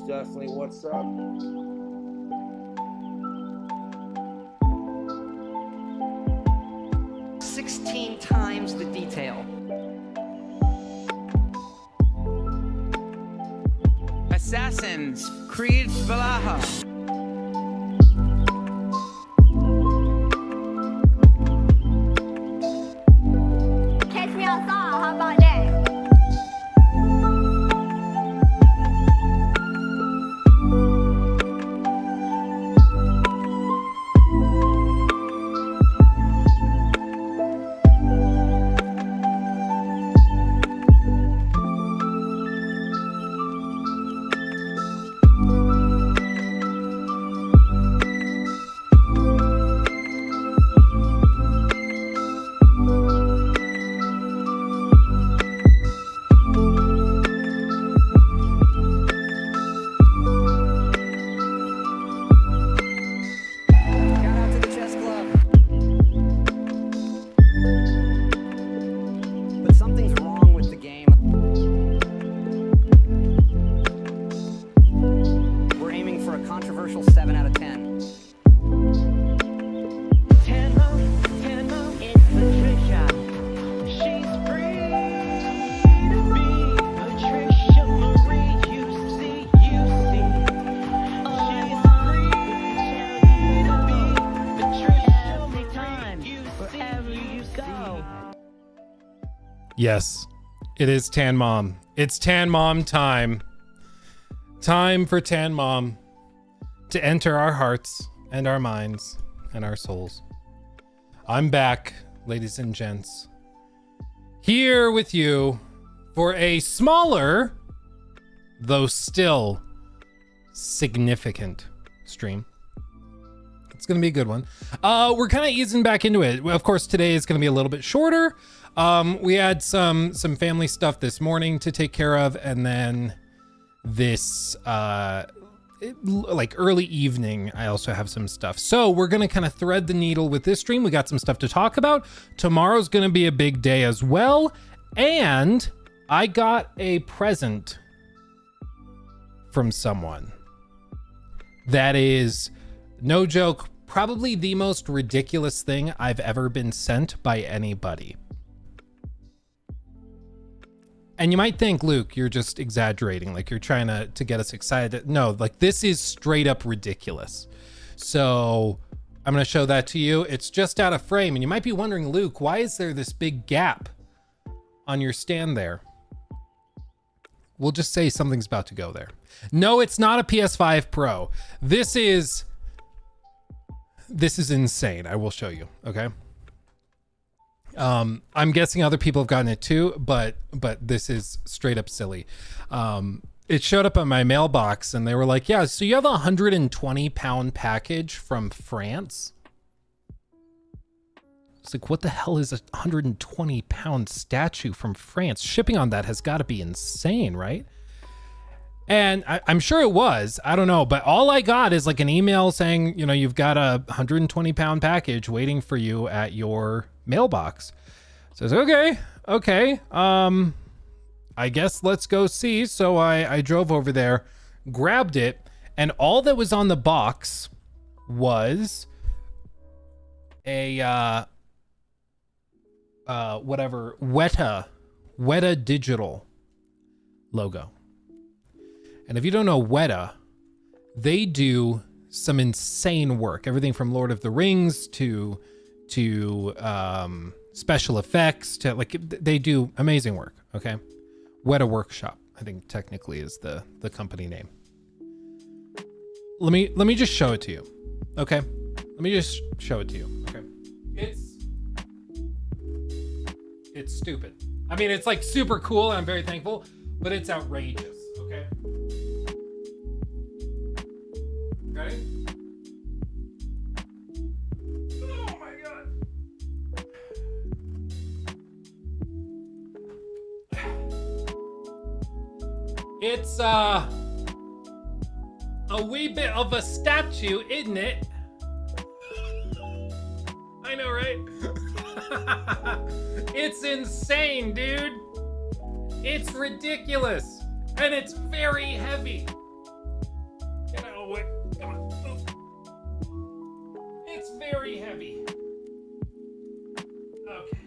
most definitely. What's up? 16 times the detail. Assassins, Creed Valaha. Catch me outside, how about that? Shout out to the chess club. But something's wrong with the game. We're aiming for a controversial 7 out of 10. It's Patricia. She's free to be Patricia Marie. You see. She's free to be Patricia Marie. Wherever you go. Yes, it is Tan Mom. It's Tan Mom time. Time for Tan Mom to enter our hearts and our minds and our souls. I'm back, ladies and gents, here with you for a smaller, though still significant stream. It's gonna be a good one. We're kind of easing back into it. Of course, today is gonna be a little bit shorter. We had some family stuff this morning to take care of, and then this like early evening, I also have some stuff. So we're gonna kind of thread the needle with this stream. We got some stuff to talk about. Tomorrow's gonna be a big day as well, and I got a present from someone that is, no joke, probably the most ridiculous thing I've ever been sent by anybody. And you might think, Luke, you're just exaggerating, like you're trying to get us excited. No, like this is straight up ridiculous. So I'm gonna show that to you. It's just out of frame, and you might be wondering, Luke, why is there this big gap on your stand there? We'll just say something's about to go there. No, it's not a PS5 Pro. This is insane. I will show you, okay? I'm guessing other people have gotten it too, but this is straight up silly. It showed up on my mailbox and they were like, yeah, so you have a 120-pound package from France? It's like, what the hell is a 120-pound statue from France? Shipping on that has got to be insane, right? And I'm sure it was. I don't know. But all I got is like an email saying, you know, you've got a 120-pound package waiting for you at your mailbox. So I was okay. I guess let's go see. So I drove over there, grabbed it, and all that was on the box was a whatever Weta Digital logo. And if you don't know Weta, they do some insane work. Everything from Lord of the Rings to special effects to, like, they do amazing work. Okay, Weta Workshop, I think technically is the company name. Let me just show it to you. Okay, let me just show it to you. Okay, it's stupid. I mean, it's like super cool and I'm very thankful, but it's outrageous. Okay. Ready? Oh my god. It's a wee bit of a statue, isn't it? I know, right? It's insane, dude. It's ridiculous. And it's very heavy. very heavy. Okay.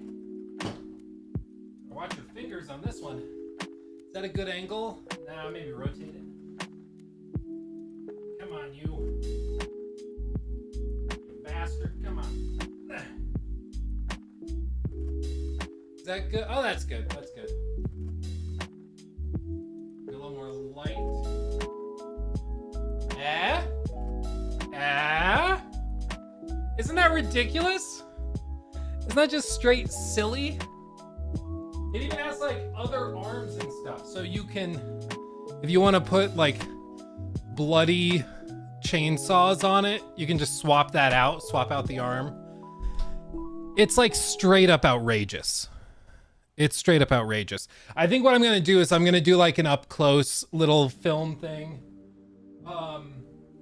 Watch your fingers on this one. Is that a good angle? Nah, maybe rotate it. Come on, you. You bastard. Come on. Is that good? Oh, that's good. That's good. A little more light. Isn't that ridiculous? Isn't that just straight silly? It even has like other arms and stuff. So you can, if you want to put like bloody chainsaws on it, you can just swap that out, swap out the arm. It's like straight up outrageous. It's straight up outrageous. I think what I'm going to do is I'm going to do like an up close little film thing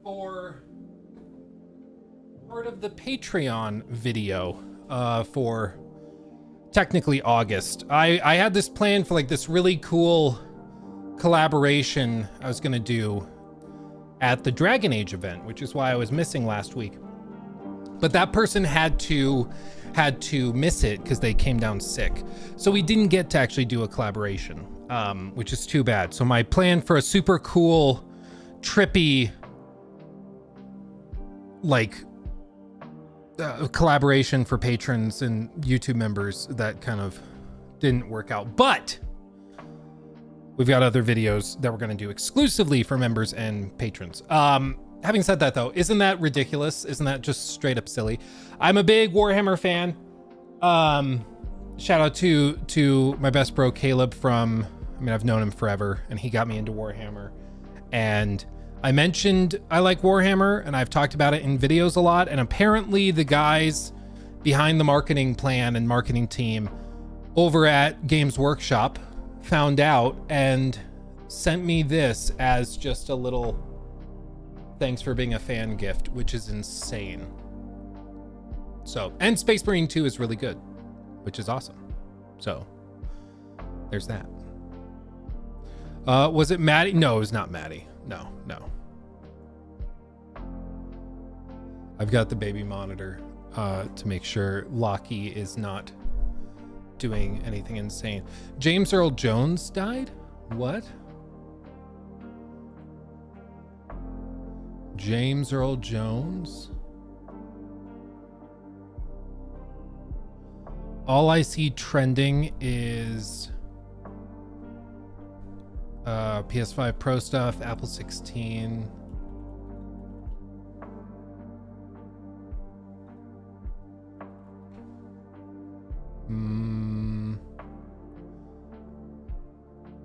for part of the Patreon video for technically August. I had this plan for like this really cool collaboration I was going to do at the Dragon Age event, which is why I was missing last week. But that person had to miss it because they came down sick. So we didn't get to actually do a collaboration, which is too bad. So my plan for a super cool, trippy, like collaboration for patrons and YouTube members, that kind of didn't work out. But we've got other videos that we're going to do exclusively for members and patrons. Having said that, though, isn't that ridiculous? Isn't that just straight up silly? I'm a big Warhammer fan. Shout out to my best bro, Caleb from, I've known him forever, and he got me into Warhammer. And I mentioned I like Warhammer, and I've talked about it in videos a lot. And apparently the guys behind the marketing plan and marketing team over at Games Workshop found out and sent me this as just a little thanks for being a fan gift, which is insane. So, and Space Marine 2 is really good, which is awesome. So there's that. Was it Maddie? No, it was not Maddie. No. I've got the baby monitor to make sure Lockie is not doing anything insane. James Earl Jones died? What? James Earl Jones? All I see trending is PS5 Pro stuff, Apple 16.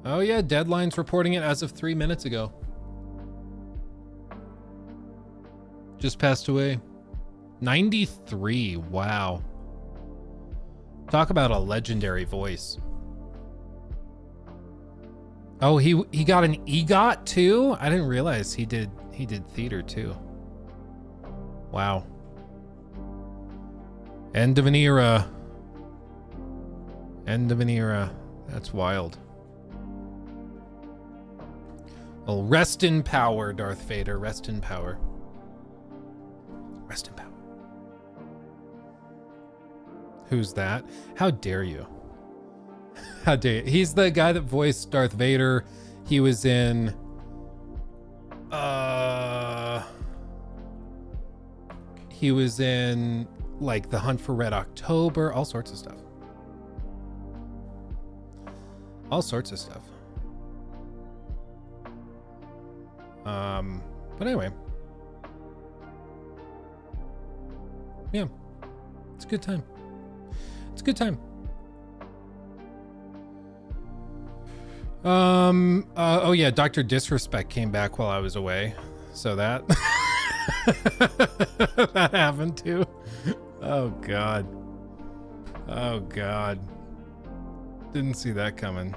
Oh yeah, Deadline's reporting it as of 3 minutes ago. Just passed away. 93. Wow. Talk about a legendary voice. Oh, he got an EGOT too? I didn't realize he did theater too. Wow. End of an era. End of an era. That's wild. Well, rest in power, Darth Vader. Rest in power. Rest in power. Who's that? How dare you? How dare you? He's the guy that voiced Darth Vader. He was in like The Hunt for Red October, all sorts of stuff. All sorts of stuff. But anyway. Yeah. It's a good time. It's a good time. Oh yeah, Dr. Disrespect came back while I was away. So that that happened too. Oh god. Oh god. Didn't see that coming.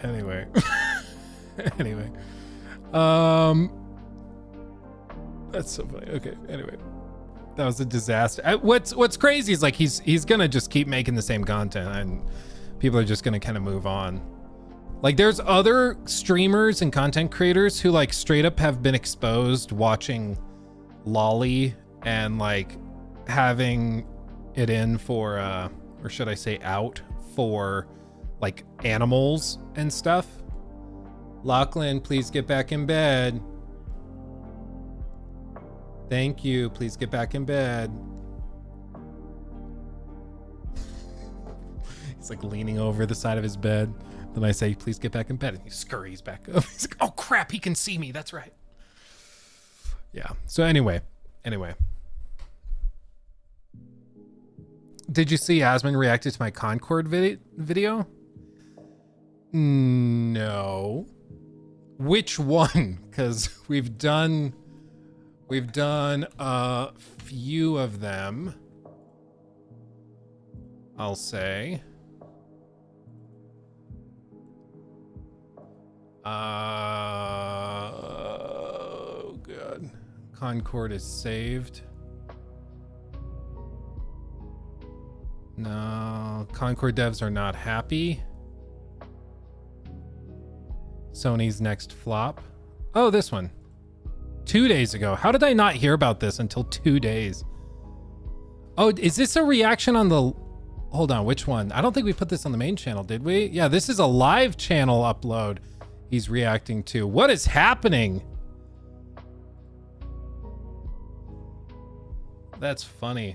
Anyway. Anyway. That's so funny. Okay, anyway. That was a disaster. What's crazy is like he's gonna just keep making the same content and people are just gonna kind of move on. Like there's other streamers and content creators who like straight up have been exposed watching Lolly and like having it in for or should I say out for like animals and stuff. Lachlan, please get back in bed. Thank you. Please get back in bed. He's like leaning over the side of his bed. Then I say, please get back in bed. And he scurries back up. He's like, oh crap, he can see me. That's right. Yeah. So anyway. Did you see Asmon reacted to my Concord video? No. Which one? Because we've done a few of them, I'll say. Oh, good. Concord is saved. No, Concord devs are not happy. Sony's next flop. Oh, this one. 2 days ago. How did I not hear about this until 2 days? Oh, is this a reaction on the... Hold on, which one? I don't think we put this on the main channel, did we? Yeah, this is a live channel upload he's reacting to. What is happening? That's funny.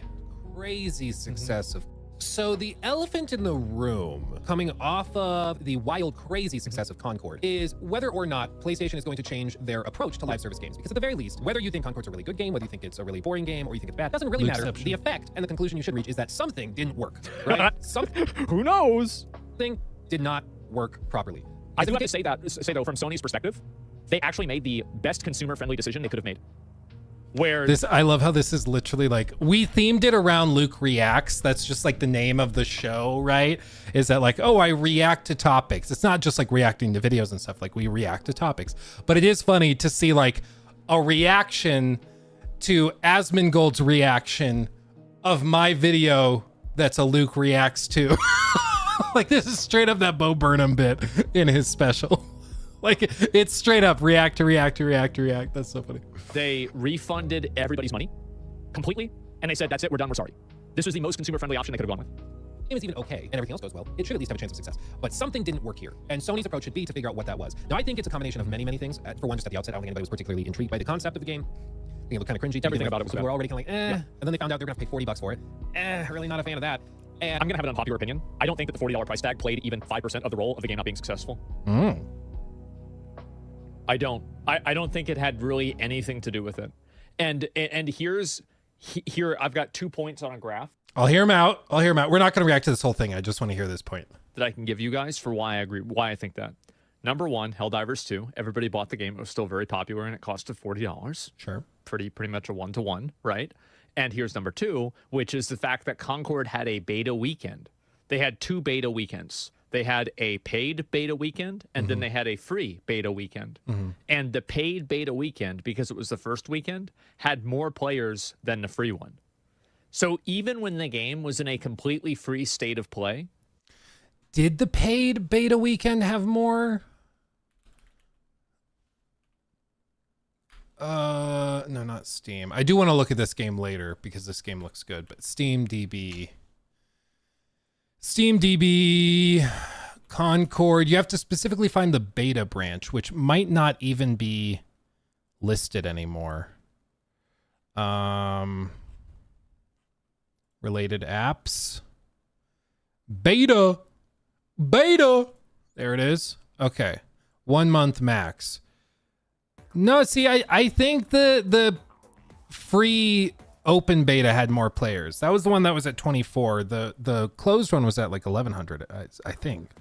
Crazy success of... So the elephant in the room coming off of the wild, crazy success of Concord is whether or not PlayStation is going to change their approach to live service games. Because at the very least, whether you think Concord's a really good game, whether you think it's a really boring game, or you think it's bad, doesn't really matter. The effect and the conclusion you should reach is that something didn't work, right? Who knows? Something did not work properly. I do have to say though, from Sony's perspective, they actually made the best consumer-friendly decision they could have made. Where this, I love how this is literally like, we themed it around Luke Reacts. That's just like the name of the show, right? Is that like, oh, I react to topics. It's not just like reacting to videos and stuff, like we react to topics. But it is funny to see like a reaction to Asmongold's reaction of my video that's a Luke Reacts to. Like this is straight up that Bo Burnham bit in his special. Like it's straight up react to react to react to react. That's so funny. they refunded everybody's money completely, and they said, that's it, we're done, we're sorry. This was the most consumer-friendly option they could have gone with. It was even okay and everything else goes well, it should at least have a chance of success. But something didn't work here, and Sony's approach should be to figure out what that was. Now, I think it's a combination of many, many things. For one, just at the outset, I don't think anybody was particularly intrigued by the concept of the game. I think it looked kind of cringy. Everything about it was people bad. were already kind of like, Yeah. And then they found out they were going to pay $40 for it. Really not a fan of that. And I'm gonna have an unpopular opinion. I don't think that the $40 price tag played even 5% of the role of the game not being successful. I don't think it had really anything to do with it. And here I've got 2 points on a graph I'll hear him out. We're not going to react to this whole thing. I just want to hear this point. that I can give you guys for why I think that. Number one, Helldivers 2. Everybody bought the game. It was still very popular, and it costed $40. Sure. Pretty much a one-to-one, right? And here's number two, which is the fact that Concord had a beta weekend. They had 2 beta weekends. They had a paid beta weekend, and then they had a free beta weekend. And the paid beta weekend, because it was the first weekend, had more players than the free one. So even when the game was in a completely free state of play... Did the paid beta weekend have more? No, not Steam. I do want to look at this game later because this game looks good, but SteamDB, Concord, you have to specifically find the beta branch, which might not even be listed anymore. Related apps, beta, there it is. Okay. 1 month max. No, see, I think the free open beta had more players. That was the one that was at 24. The closed one was at like 1100, I think.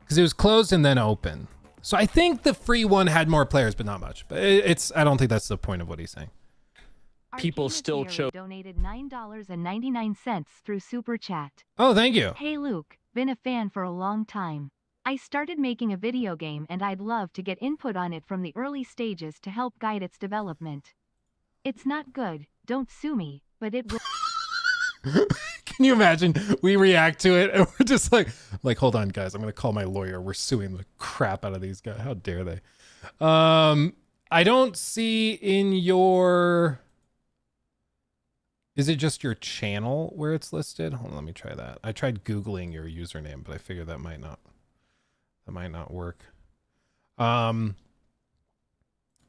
Because it was closed and then open. So I think the free one had more players, but not much. But I don't think that's the point of what he's saying. People still donated $9.99 through Super Chat. Oh, thank you. Hey Luke, been a fan for a long time. I started making a video game and I'd love to get input on it from the early stages to help guide its development. It's not good, don't sue me, but it will... Can you imagine? We react to it and we're just like, hold on, guys. I'm gonna call my lawyer. We're suing the crap out of these guys. How dare they? I don't see in your. Is it just your channel where it's listed? Hold on, let me try that. I tried Googling your username, but I figured that might not work.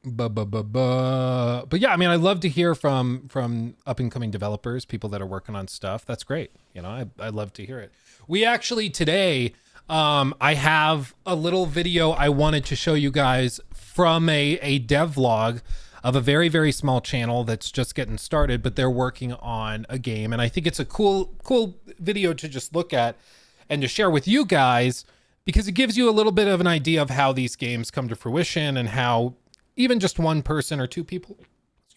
But yeah, I mean, I love to hear from up and coming developers, people that are working on stuff. That's great. You know, I love to hear it. We actually today, I have a little video I wanted to show you guys from a devlog of a very, very small channel that's just getting started, but they're working on a game. And I think it's a cool video to just look at and to share with you guys, because it gives you a little bit of an idea of how these games come to fruition and how even just one person or two people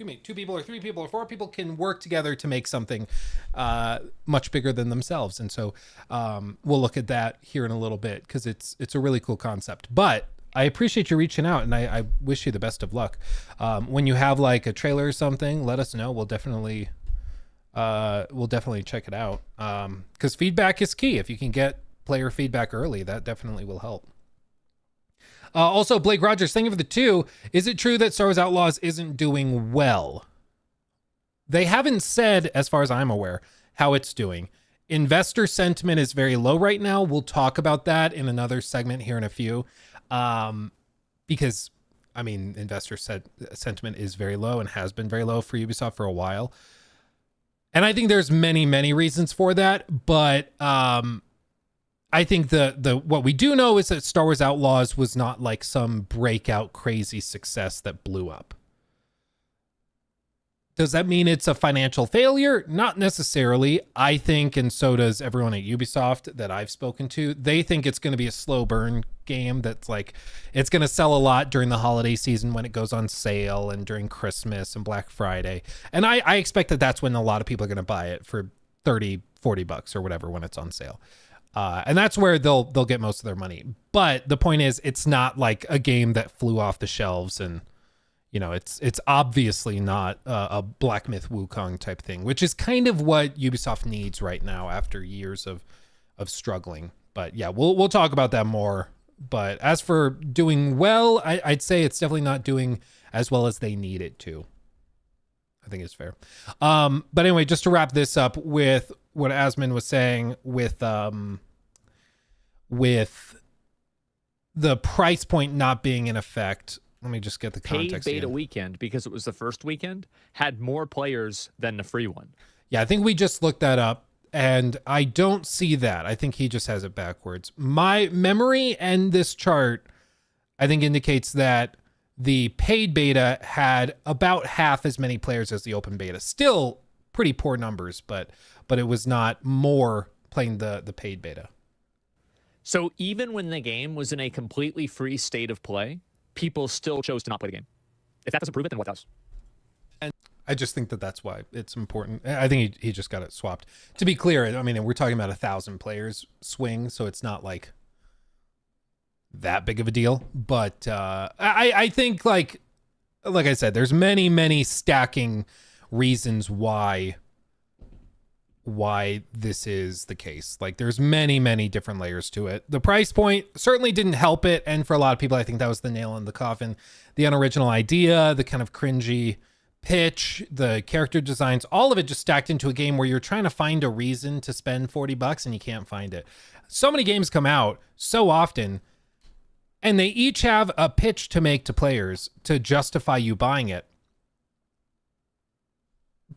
or three people or four people can work together to make something much bigger than themselves. And so we'll look at that here in a little bit, because it's a really cool concept. But I appreciate you reaching out, and I wish you the best of luck. When you have like a trailer or something, let us know. We'll definitely check it out, because feedback is key. If you can get player feedback early, that definitely will help. Also, Blake Rogers, thank you for the 2. Is it true that Star Wars Outlaws isn't doing well? They haven't said, as far as I'm aware, how it's doing. Investor sentiment is very low right now. We'll talk about that in another segment here in a few. Because I mean, investor sentiment is very low and has been very low for Ubisoft for a while. And I think there's many reasons for that. But I think the what we do know is that Star Wars Outlaws was not like some breakout crazy success that blew up. Does that mean it's a financial failure? Not necessarily. I think, and so does everyone at Ubisoft that I've spoken to, they think it's going to be a slow burn game that's like, it's going to sell a lot during the holiday season when it goes on sale and during Christmas and Black Friday. And I expect that that's when a lot of people are going to buy it for 30, 40 bucks or whatever when it's on sale. And that's where they'll get most of their money. But the point is, it's not like a game that flew off the shelves, and you know, it's obviously not a Black Myth Wukong type thing, which is kind of what Ubisoft needs right now after years of struggling. But yeah, we'll talk about that more. But as for doing well, I'd say it's definitely not doing as well as they need it to. I think it's fair. But anyway, just to wrap this up with what Asmund was saying with the price point not being in effect. Let me just get the context. Paid beta again. weekend, because it was the first weekend, had more players than the free one. Yeah, I think we just looked that up, and I don't see that. I think he just has it backwards. My memory and this chart, I think, indicates that the paid beta had about half as many players as the open beta. Still pretty poor numbers, but it was not more playing the paid beta. So even when the game was in a completely free state of play, people still chose to not play the game. If that doesn't prove it, then what does? And I just think that that's why it's important. I think he just got it swapped. To be clear, I mean, we're talking about 1,000 players swing, so it's not like that big of a deal. But I think, like I said, there's many stacking reasons why this is the case. Like, there's many different layers to it. The price point certainly didn't help it, and for a lot of people, I think that was the nail in the coffin. The unoriginal idea, the kind of cringy pitch, the character designs, all of it just stacked into a game where you're trying to find a reason to spend $40 and you can't find it. So many games come out so often, and they each have a pitch to make to players to justify you buying it.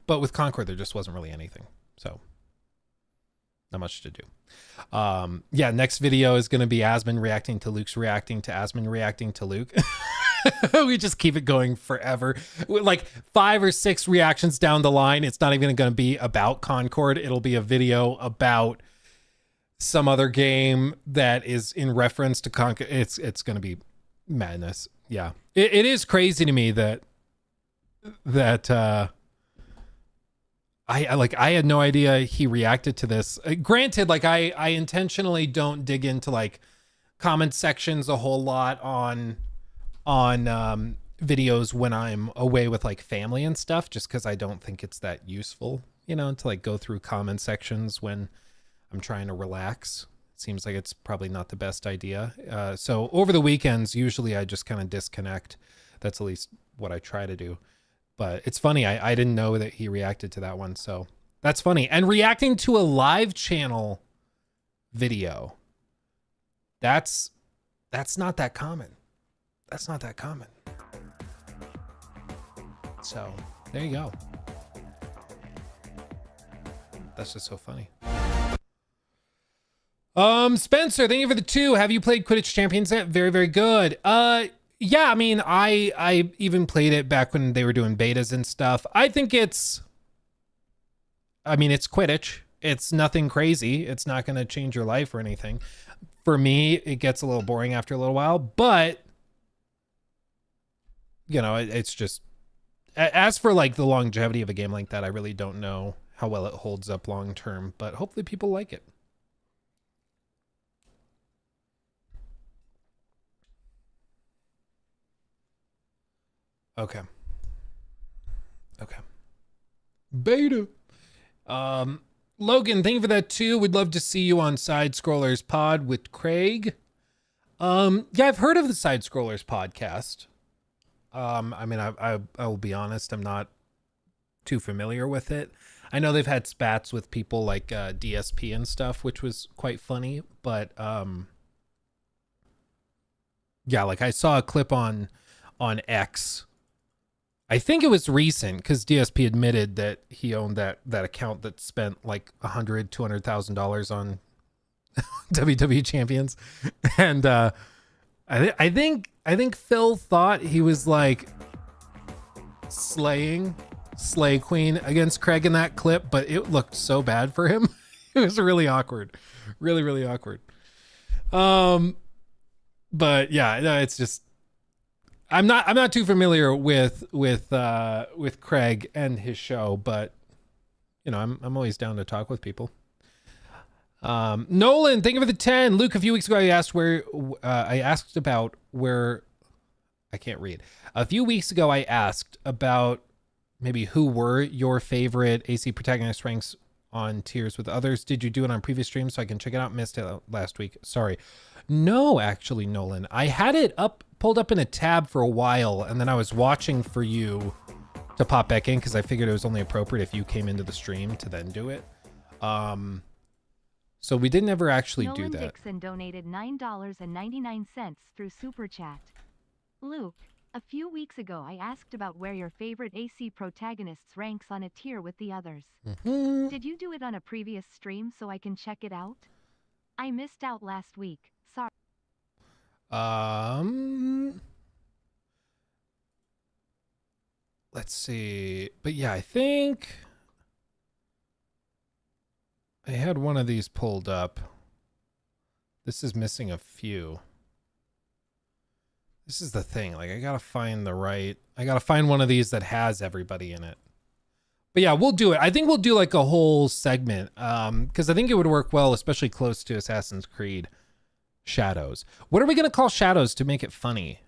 But with Concord, there just wasn't really anything. So not much to do. Yeah, next video is going to be Asmund reacting to Luke's reacting to Asmund reacting to Luke. We just keep it going forever. Like 5 or 6 reactions down the line, it's not even going to be about Concord. It'll be a video about some other game that is in reference to Concord. It's going to be madness. Yeah, it is crazy to me that I had no idea he reacted to this. Granted, like I intentionally don't dig into like comment sections a whole lot on videos when I'm away with like family and stuff, just because I don't think it's that useful, you know, to like go through comment sections when I'm trying to relax. It seems like it's probably not the best idea. So over the weekends, usually I just kind of disconnect. That's at least what I try to do. But it's funny. I didn't know that he reacted to that one. So that's funny. And reacting to a live channel video, that's not that common. That's not that common. So there you go. That's just so funny. Spencer, thank you for the 2. Have you played Quidditch Champions yet? Very, very good. Yeah, I mean, I even played it back when they were doing betas and stuff. I think it's Quidditch. It's nothing crazy. It's not going to change your life or anything. For me, it gets a little boring after a little while, but you know, it's just, as for like the longevity of a game like that, I really don't know how well it holds up long term, but hopefully people like it. Okay. Beta. Logan, thank you for that too. We'd love to see you on Side Scrollers Pod with Craig. Yeah, I've heard of the Side Scrollers podcast. I mean, I will be honest, I'm not too familiar with it. I know they've had spats with people like DSP and stuff, which was quite funny, but yeah, like I saw a clip on X. I think it was recent because DSP admitted that he owned that account that spent like $200,000 on WWE champions. And I think Phil thought he was like slaying Slay Queen against Craig in that clip, but it looked so bad for him. It was really awkward. Really, really awkward. But yeah, no, it's just, I'm not too familiar with Craig and his show, but you know, I'm always down to talk with people. Nolan, thank you for the 10. Luke, a few weeks ago I asked about where I can't read. A few weeks ago I asked about maybe who were your favorite AC protagonist ranks on tiers with others. Did you do it on previous streams so I can check it out? Missed it last week. Sorry. No, actually, Nolan. I had it pulled up in a tab for a while, and then I was watching for you to pop back in because I figured it was only appropriate if you came into the stream to then do it. So we didn't ever actually do Nolan that. Dixon donated $9.99 through Super Chat. Luke, a few weeks ago I asked about where your favorite AC protagonists ranks on a tier with the others. Did you do it on a previous stream so I can check it out? I missed out last week. Sorry. Let's see. But yeah, I think I had one of these pulled up. This is missing a few. This is the thing. Like, I gotta find one of these that has everybody in it. But yeah, we'll do it. I think we'll do like a whole segment. Because I think it would work well, especially close to Assassin's Creed Shadows. What are we gonna call Shadows to make it funny?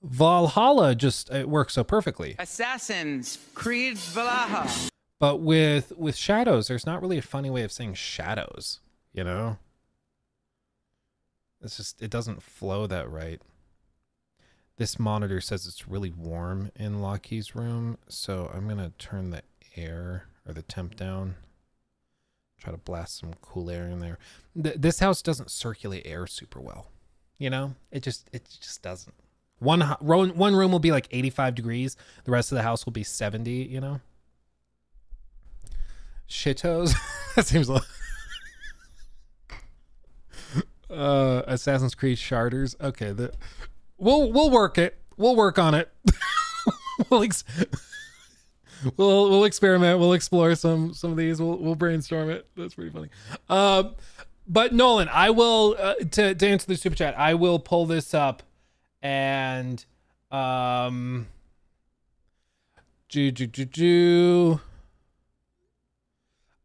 Valhalla it works so perfectly. Assassin's Creed Valhalla. But with Shadows, there's not really a funny way of saying shadows, you know? It's just, it doesn't flow that right. This monitor says it's really warm in Lockie's room, so I'm going to turn the air or the temp down. Try to blast some cool air in there. This house doesn't circulate air super well. You know? It just doesn't. One room will be like 85 degrees. The rest of the house will be 70, you know? Shittos? That seems like Assassin's Creed Sharders. Okay, we'll work it. We'll work on it. we'll experiment. We'll explore some of these. We'll brainstorm it. That's pretty funny. But Nolan, I will to answer the super chat. I will pull this up and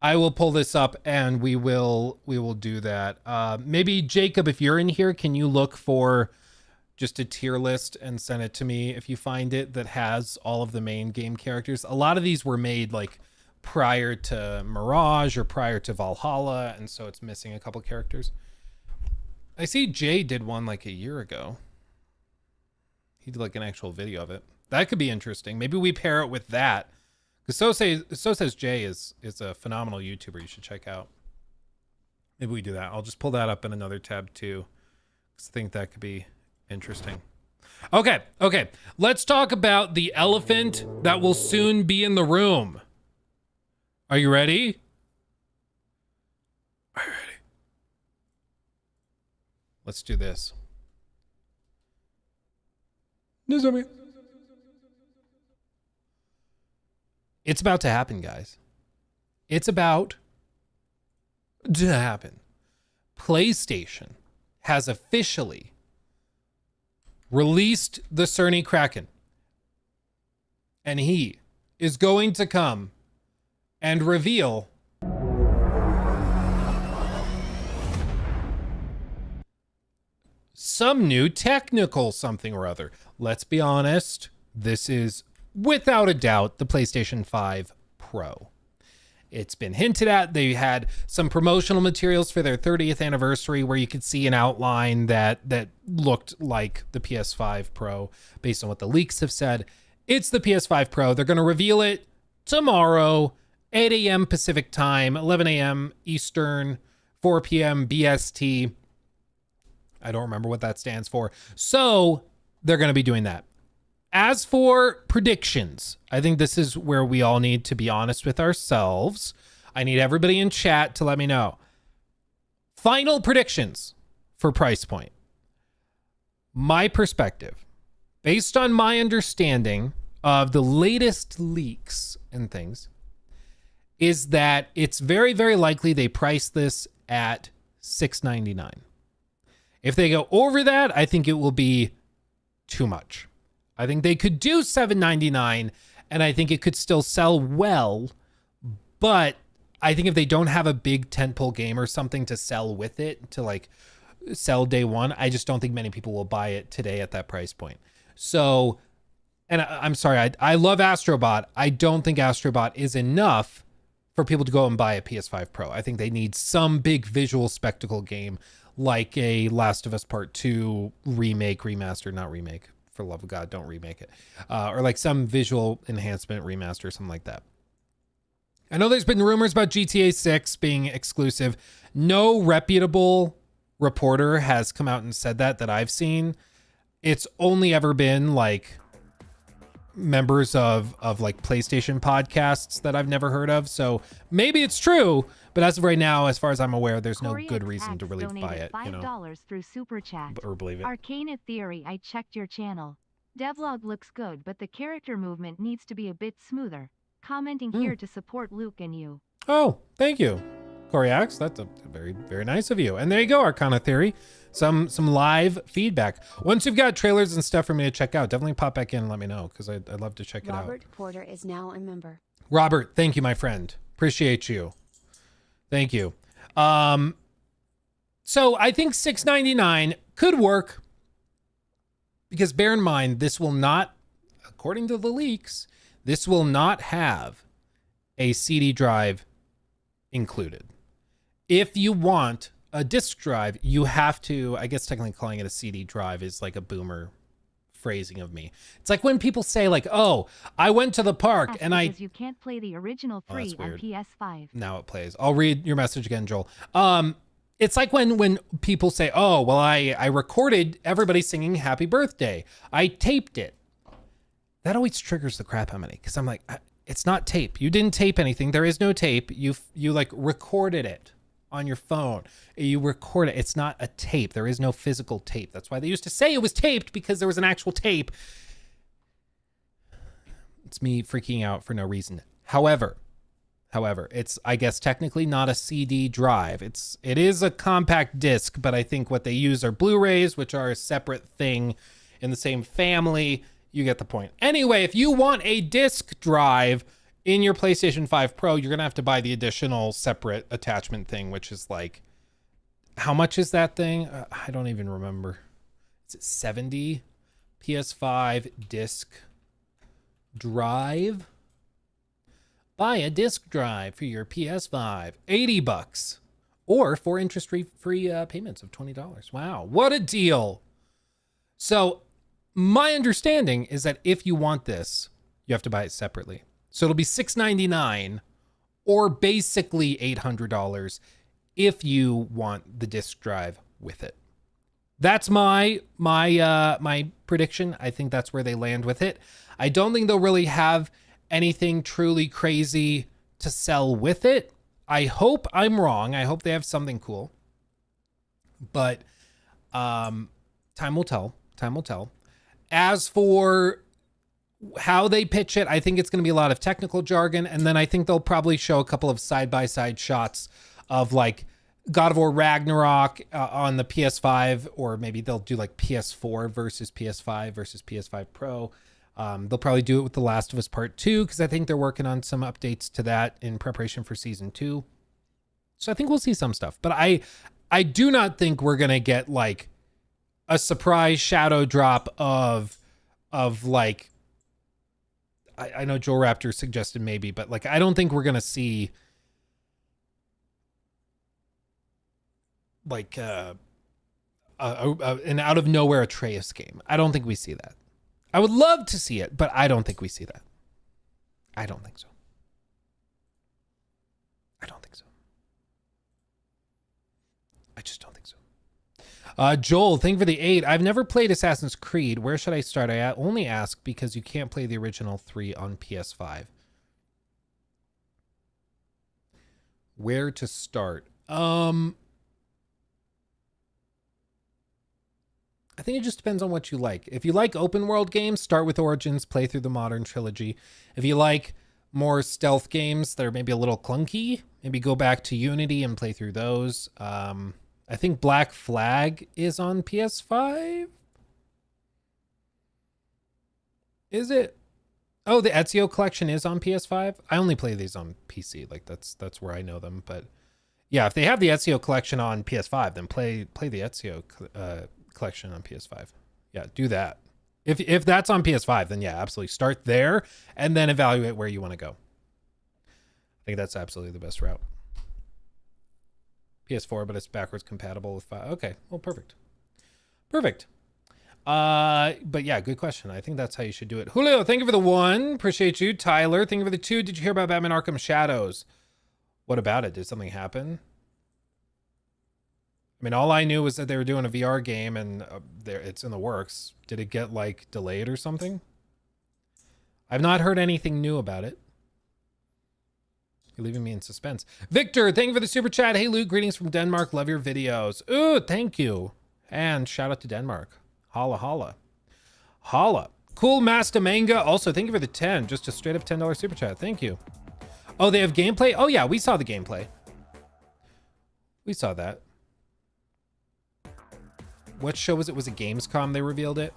I will pull this up and we will do that. Maybe Jacob, if you're in here, can you look for just a tier list and send it to me if you find it that has all of the main game characters? A lot of these were made like prior to Mirage or prior to Valhalla, and so it's missing a couple characters. I see Jay did one like a year ago. He did like an actual video of it. That could be interesting. Maybe we pair it with that. Because so says Jay is a phenomenal YouTuber you should check out. Maybe we do that. I'll just pull that up in another tab too. I think that could be interesting. Okay. Let's talk about the elephant that will soon be in the room. Are you ready? Are you ready? Let's do this. It's about to happen, guys. It's about to happen. PlayStation has officially released the Cerny Kraken. And he is going to come and reveal some new technical something or other. Let's be honest, this is without a doubt the PlayStation 5 Pro. It's been hinted at. They had some promotional materials for their 30th anniversary where you could see an outline that looked like the PS5 Pro based on what the leaks have said. It's the PS5 Pro. They're going to reveal it tomorrow, 8 a.m. Pacific time, 11 a.m. Eastern, 4 p.m. BST. I don't remember what that stands for. So they're going to be doing that. As for predictions, I think this is where we all need to be honest with ourselves. I need everybody in chat to let me know. Final predictions for price point. My perspective, based on my understanding of the latest leaks and things, is that it's very, very likely they price this at $699. If they go over that, I think it will be too much. I think they could do $799, and I think it could still sell well, but I think if they don't have a big tentpole game or something to sell with it, to like sell day one, I just don't think many people will buy it today at that price point. So, and I'm sorry, I love Astrobot. I don't think Astrobot is enough for people to go and buy a PS5 Pro. I think they need some big visual spectacle game like a Last of Us Part 2 remake, remaster, not remake. For love of God, don't remake it. Or like some visual enhancement remaster, something like that. I know there's been rumors about GTA 6 being exclusive. No reputable reporter has come out and said that I've seen. It's only ever been like members of like PlayStation podcasts that I've never heard of. So maybe it's true, but as of right now, as far as I'm aware, there's no good reason to really buy it, you know, $5 through Super Chat. or believe it. Arcana Theory, I checked your channel. Devlog looks good, but the character movement needs to be a bit smoother. Commenting here to support Luke and you. Oh, thank you, Coriax. That's a very, very nice of you. And there you go, Arcana Theory. Some live feedback. Once you've got trailers and stuff for me to check out, definitely pop back in and let me know, because I'd love to check it out. Robert Porter is now a member. Robert, thank you, my friend. Appreciate you. Thank you. So I think $699 could work, because bear in mind, this will not, according to the leaks, this will not have a CD drive included. If you want a disc drive, you have to, I guess technically calling it a CD drive is like a boomer phrasing of me. It's like when people say like, oh, I went to the park and because you can't play the original free on PS5. Now it plays. I'll read your message again, Joel. It's like when people say, oh, well, I recorded everybody singing happy birthday. I taped it. That always triggers the crap out of me, because I'm like, it's not tape. You didn't tape anything. There is no tape. You like recorded it on your phone. You record it. It's not a tape. There is no physical tape. That's why they used to say it was taped, because there was an actual tape. It's me freaking out for no reason. However, it's, I guess, technically not a CD drive. It is a compact disc, but I think what they use are Blu-rays, which are a separate thing in the same family. You get the point. Anyway, if you want a disc drive in your PlayStation 5 Pro, you're going to have to buy the additional separate attachment thing, which is like, how much is that thing? I don't even remember. Is it 70 PS5 disc drive? Buy a disk drive for your PS5, $80, or 4 interest-free payments of $20. Wow, what a deal. So my understanding is that if you want this, you have to buy it separately. So it'll be $699 or basically $800 if you want the disk drive with it. That's my prediction. I think that's where they land with it. I don't think they'll really have anything truly crazy to sell with it. I hope I'm wrong. I hope they have something cool. But time will tell. Time will tell. As for how they pitch it, I think it's going to be a lot of technical jargon. And then I think they'll probably show a couple of side-by-side shots of like God of War Ragnarok on the PS5, or maybe they'll do like PS4 versus PS5 versus PS5 Pro. They'll probably do it with The Last of Us Part 2, because I think they're working on some updates to that in preparation for Season 2. So I think we'll see some stuff. But I do not think we're going to get like a surprise shadow drop of like, I know Joel Raptor suggested maybe, but like I don't think we're going to see like an out of nowhere Atreus game. I don't think we see that. I would love to see it, but I don't think we see that. I don't think so. I don't think so. I just don't think so. Joel, thank you for the 8. I've never played Assassin's Creed. Where should I start? I only ask because you can't play the original 3 on PS5. Where to start? I think it just depends on what you like. If you like open world games, start with Origins, play through the modern trilogy. If you like more stealth games that are maybe a little clunky, maybe go back to Unity and play through those. I think Black Flag is on PS5. Is it? Oh, the Ezio collection is on PS5. I only play these on PC. Like that's where I know them. But yeah, if they have the Ezio collection on PS5, then play the Ezio collection on PS5. Yeah, do that. If that's on PS5, then yeah, absolutely start there and then evaluate where you want to go. I think that's absolutely the best route. PS4, but it's backwards compatible with 5. Okay, well, perfect. But yeah, good question. I think that's how you should do it. Julio, thank you for the 1. Appreciate you. Tyler, thank you for the 2. Did you hear about Batman Arkham Shadows? What about it? Did something happen? I mean, all I knew was that they were doing a VR game and it's in the works. Did it get like delayed or something? I've not heard anything new about it. You're leaving me in suspense. Victor, thank you for the super chat. Hey, Luke, greetings from Denmark. Love your videos. Ooh, thank you. And shout out to Denmark. Holla, holla. Holla. Cool Master Manga. Also, thank you for the 10. Just a straight up $10 super chat. Thank you. Oh, they have gameplay? Oh, yeah, we saw the gameplay. We saw that. What show was it? Was it Gamescom they revealed it?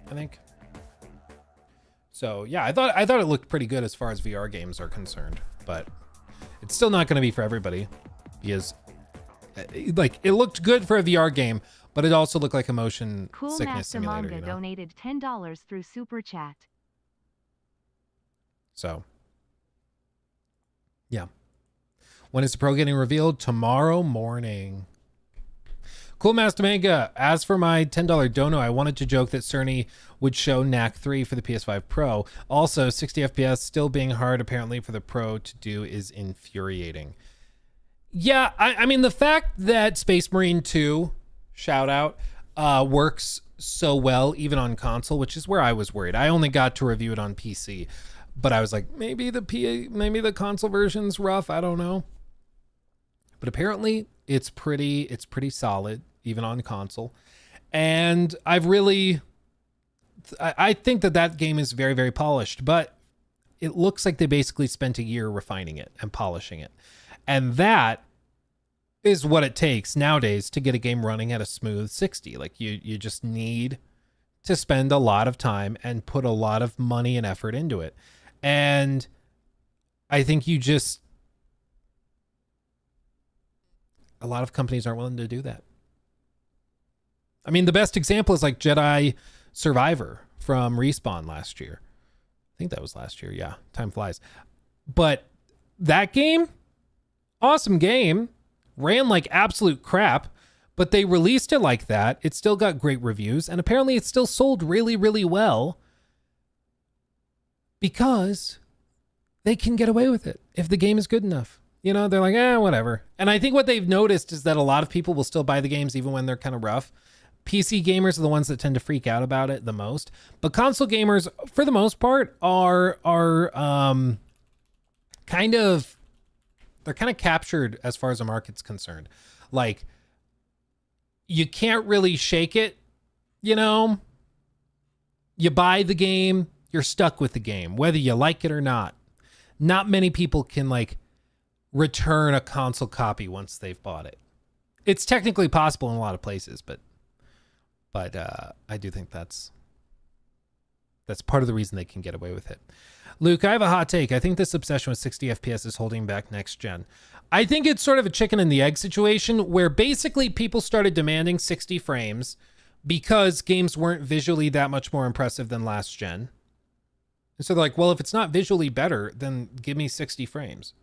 I think. So yeah, I thought it looked pretty good as far as VR games are concerned, but it's still not going to be for everybody because like it looked good for a VR game, but it also looked like a motion Cool sickness Master simulator. Manga You know? donated $10 through Super Chat. So yeah, when is the Pro getting revealed? Tomorrow morning. Cool Master Manga. As for my $10 dono, I wanted to joke that Cerny would show Knack 3 for the PS5 Pro. Also, 60 FPS still being hard apparently for the Pro to do is infuriating. Yeah, I mean, the fact that Space Marine 2, shout out, works so well even on console, which is where I was worried. I only got to review it on PC, but I was like, maybe the console version's rough. I don't know. But apparently it's pretty solid even on console. And I think that game is very, very polished, but it looks like they basically spent a year refining it and polishing it. And that is what it takes nowadays to get a game running at a smooth 60. Like you just need to spend a lot of time and put a lot of money and effort into it. And I think a lot of companies aren't willing to do that. I mean, the best example is like Jedi Survivor from Respawn last year. think that was last year. Yeah, time flies. But that game, awesome game, ran like absolute crap, but they released it like that. It still got great reviews, and apparently it still sold really, really well because they can get away with it if the game is good enough. You know, they're like, whatever. And I think what they've noticed is that a lot of people will still buy the games even when they're kind of rough. PC gamers are the ones that tend to freak out about it the most, but console gamers, for the most part, are kind of captured as far as the market's concerned. Like, you can't really shake it, you know? You buy the game, you're stuck with the game, whether you like it or not. Not many people can, like, return a console copy once they've bought it. It's technically possible in a lot of places, but I do think that's part of the reason they can get away with it. Luke, I have a hot take. I think this obsession with 60 FPS is holding back next gen. I think it's sort of a chicken and the egg situation where basically people started demanding 60 frames because games weren't visually that much more impressive than last gen. And so they're like, well, if it's not visually better, then give me 60 frames.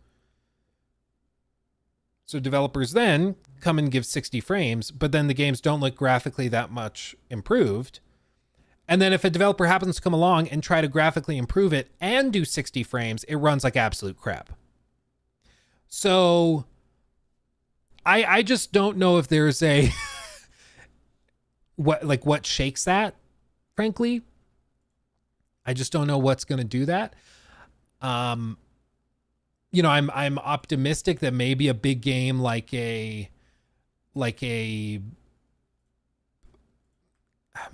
So developers then come and give 60 frames, but then the games don't look graphically that much improved. And then if a developer happens to come along and try to graphically improve it and do 60 frames, it runs like absolute crap. So I just don't know if there's a what shakes that, frankly. I just don't know what's going to do that. You know, I'm optimistic that maybe a big game like a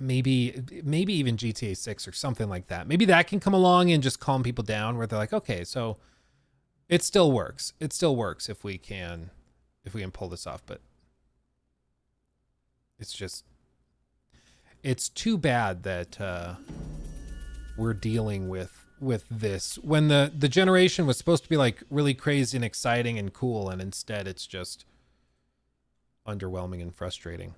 maybe even GTA 6 or something like that. Maybe that can come along and just calm people down where they're like, okay, so it still works. It still works if we can pull this off, but it's too bad that we're dealing with this when the generation was supposed to be like really crazy and exciting and cool, and instead it's just underwhelming and frustrating.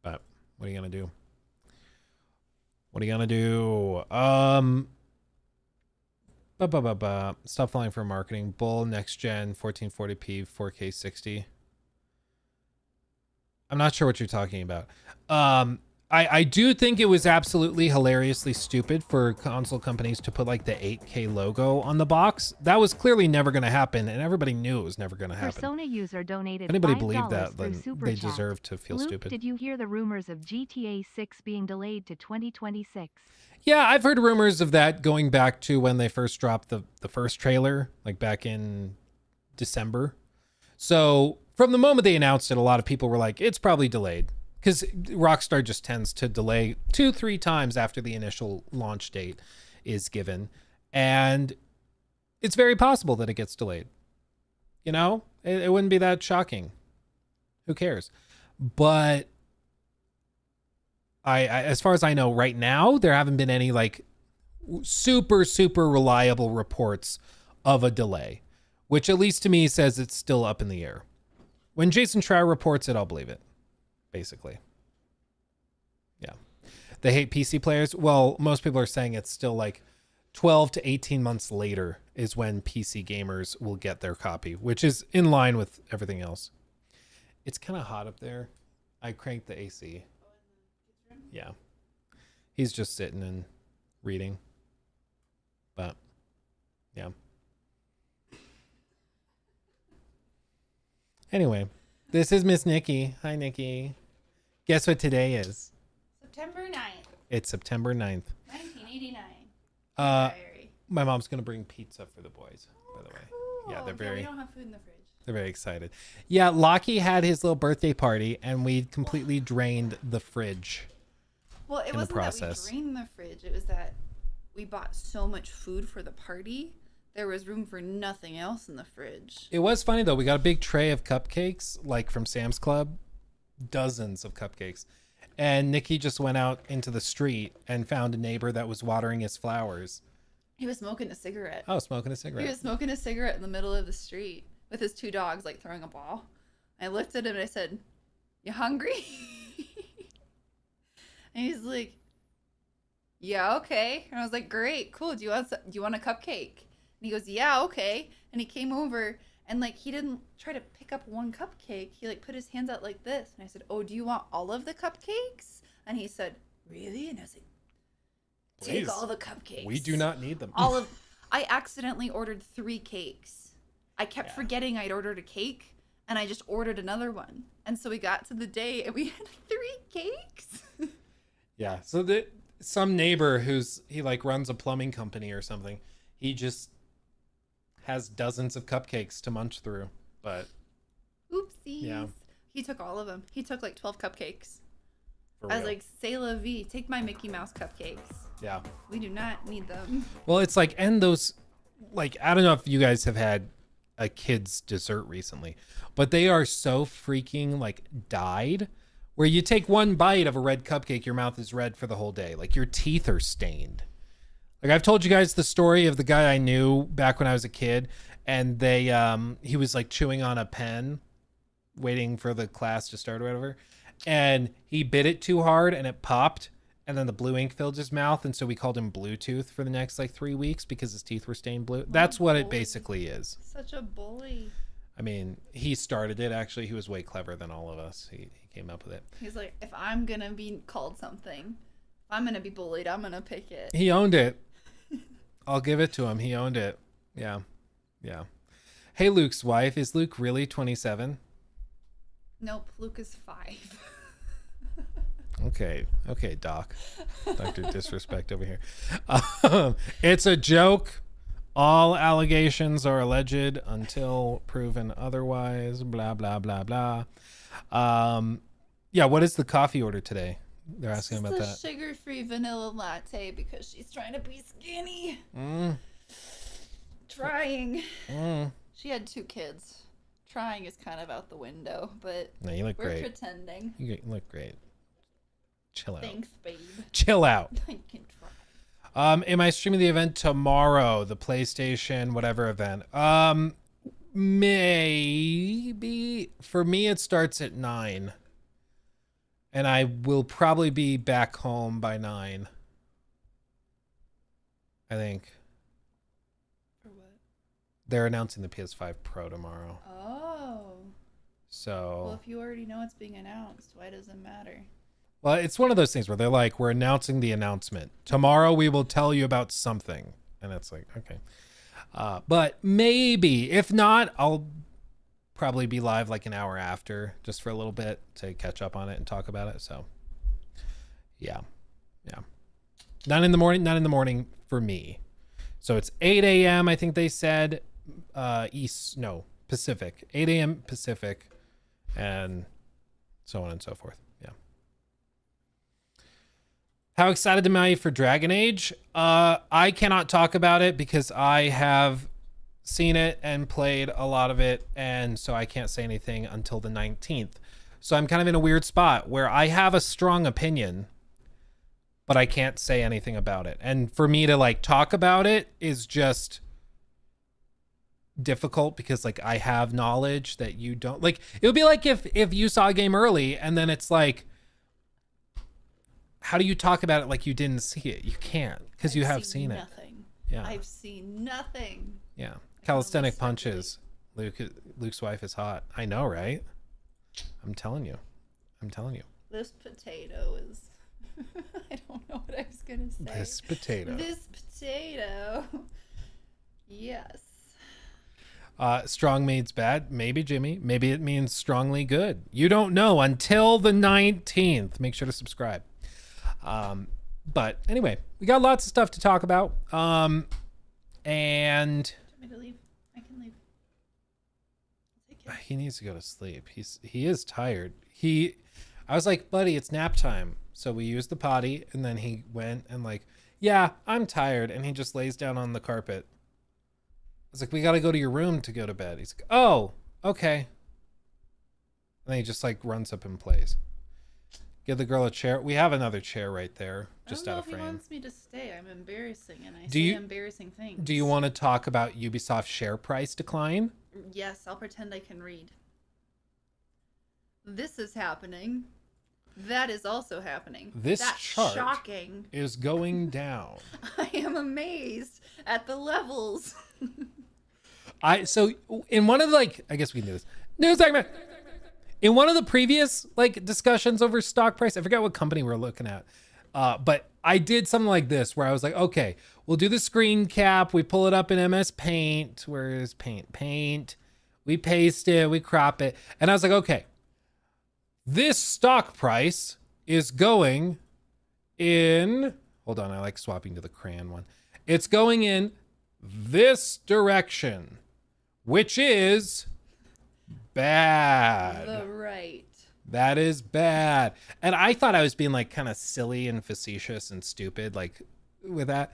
But what are you gonna do? What are you gonna do? Stop falling for marketing bull. Next gen 1440p 4K 60. I'm not sure what you're talking about. I do think it was absolutely hilariously stupid for console companies to put like the 8K logo on the box. That was clearly never going to happen, and everybody knew it was never going to happen. Persona user donated If anybody $5 believed that, through then Super they Chat. deserve to feel Luke, stupid. did you hear the rumors of GTA 6 being delayed to 2026? Yeah, I've heard rumors of that going back to when they first dropped the first trailer, like back in December. So from the moment they announced it, a lot of people were like, it's probably delayed. Because Rockstar just tends to delay 2-3 times after the initial launch date is given. And it's very possible that it gets delayed. You know, it wouldn't be that shocking. Who cares? But I as far as I know right now, there haven't been any like super, super reliable reports of a delay, which at least to me says it's still up in the air. When Jason Schreier reports it, I'll believe it. Basically. Yeah. They hate PC players. Well, most people are saying it's still like 12 to 18 months later is when PC gamers will get their copy, which is in line with everything else. It's kind of hot up there. I cranked the AC. Yeah. He's just sitting and reading. But yeah. Anyway, this is Miss Nikki. Hi, Nikki. Guess what today is? September 9th, It's September 9th. 1989. My mom's going to bring pizza for the boys, by the way. Yeah, they're we don't have food in the fridge. they're very excited. Yeah, Lockie had his little birthday party, and we completely drained the fridge. Well, it in the wasn't process. that we drained the fridge. It was that we bought so much food for the party. There was room for nothing else in the fridge. It was funny, though. We got a big tray of cupcakes, like from Sam's Club. Dozens of cupcakes. And Nikki just went out into the street and found a neighbor that was watering his flowers. He was smoking a cigarette. Oh, smoking a cigarette. He was smoking a cigarette in the middle of the street with his 2 dogs, like throwing a ball. I looked at him and I said, "You hungry?" And he's like, yeah, okay. And I was like, great, cool. Do you want a cupcake? And he goes, yeah, okay. And he came over and like he didn't try to pick up one cupcake. He like put his hands out like this. And I said, oh, do you want all of the cupcakes? And he said, really? And I was like, take Please. all the cupcakes. We do not need them. I accidentally ordered 3 cakes. I kept forgetting I'd ordered a cake, and I just ordered another one. And so we got to the day, and we had 3 cakes. Yeah. So some neighbor he like runs a plumbing company or something. He just has dozens of cupcakes to munch through. But Oopsies. Yeah. He took all of them. He took like 12 cupcakes. for I was real. like, c'est la vie. Take my Mickey Mouse cupcakes. Yeah. We do not need them. Well, it's like, and those, like, I don't know if you guys have had a kid's dessert recently, but they are so freaking like dyed, where you take one bite of a red cupcake, your mouth is red for the whole day. Like your teeth are stained. Like I've told you guys the story of the guy I knew back when I was a kid, and he was like chewing on a pen, waiting for the class to start or whatever, and he bit it too hard and it popped. And then the blue ink filled his mouth, and so we called him Bluetooth for the next like 3 weeks because his teeth were stained blue. That's what it basically is. Such a bully. I mean, he started it actually. He was way clever than all of us. He came up with it. He's like, if I'm going to be called something, if I'm going to be bullied, I'm going to pick it. He owned it. I'll give it to him. He owned it. Yeah. Yeah. Hey, Luke's wife. Is Luke really 27? Nope, Luke is 5. Okay, Doc. Dr. Disrespect over here. It's a joke. All allegations are alleged until proven otherwise. Blah, blah, blah, blah. Yeah, what is the coffee order today? They're asking about that. It's a sugar-free vanilla latte because she's trying to be skinny. Trying. She had 2 kids. Trying is kind of out the window, but No, you look we're great. pretending. You look great. Chill out. Thanks, babe. Chill out. I can try. Am I streaming the event tomorrow? The PlayStation, whatever event? Maybe. For me, it starts at 9. And I will probably be back home by 9. I think. For what? They're announcing the PS5 Pro tomorrow. Oh. So. Well, if you already know it's being announced, why does it matter? Well, it's one of those things where they're like, we're announcing the announcement. Tomorrow we will tell you about something. And it's like, okay. But maybe. If not, I'll probably be live like an hour after just for a little bit to catch up on it and talk about it. So, yeah. Yeah. 9 in the morning for me. So it's 8 a.m. I think they said Pacific. 8 a.m. Pacific and so on and so forth. How excited am I for Dragon Age? I cannot talk about it because I have seen it and played a lot of it, and so I can't say anything until the 19th. So I'm kind of in a weird spot where I have a strong opinion, but I can't say anything about it. And for me to like talk about it is just difficult because like I have knowledge that you don't. Like it would be like if you saw a game early and then it's like, how do you talk about it like you didn't see it? You can't because you have seen it. Nothing. Yeah. I've seen nothing. Yeah. Calisthenic punches. Luke's wife is hot. I know, right? I'm telling you. This potato is. I don't know what I was gonna say. This potato. Yes. Strong means bad. Maybe, Jimmy. Maybe it means strongly good. You don't know until the 19th. Make sure to subscribe. But anyway, we got lots of stuff to talk about. And Do you want me to leave? I can leave. Take it. he needs to go to sleep. He is tired. I was like, buddy, it's nap time. So we used the potty and then he went and like, yeah, I'm tired. And he just lays down on the carpet. I was like, we got to go to your room to go to bed. He's like, oh, okay. And then he just like runs up and plays. Give the girl a chair. We have another chair right there, just out of I don't know if he frame. wants me to stay. I'm embarrassing, and I Do say you- embarrassing things. Do you want to talk about Ubisoft share price decline? Yes, I'll pretend I can read. This is happening. That is also happening. This That's chart shocking. is going down. I am amazed at the levels. So in one of the, like, I guess we can do this news segment. In one of the previous like discussions over stock price, I forget what company we're looking at, but I did something like this where I was like, okay, we'll do the screen cap. We pull it up in MS Paint. Where is Paint? Paint. We paste it. We crop it. And I was like, okay, this stock price is going in. Hold on, I like swapping to the crayon one. It's going in this direction, which is bad. The right. That is bad. And I thought I was being like kind of silly and facetious and stupid, like with that.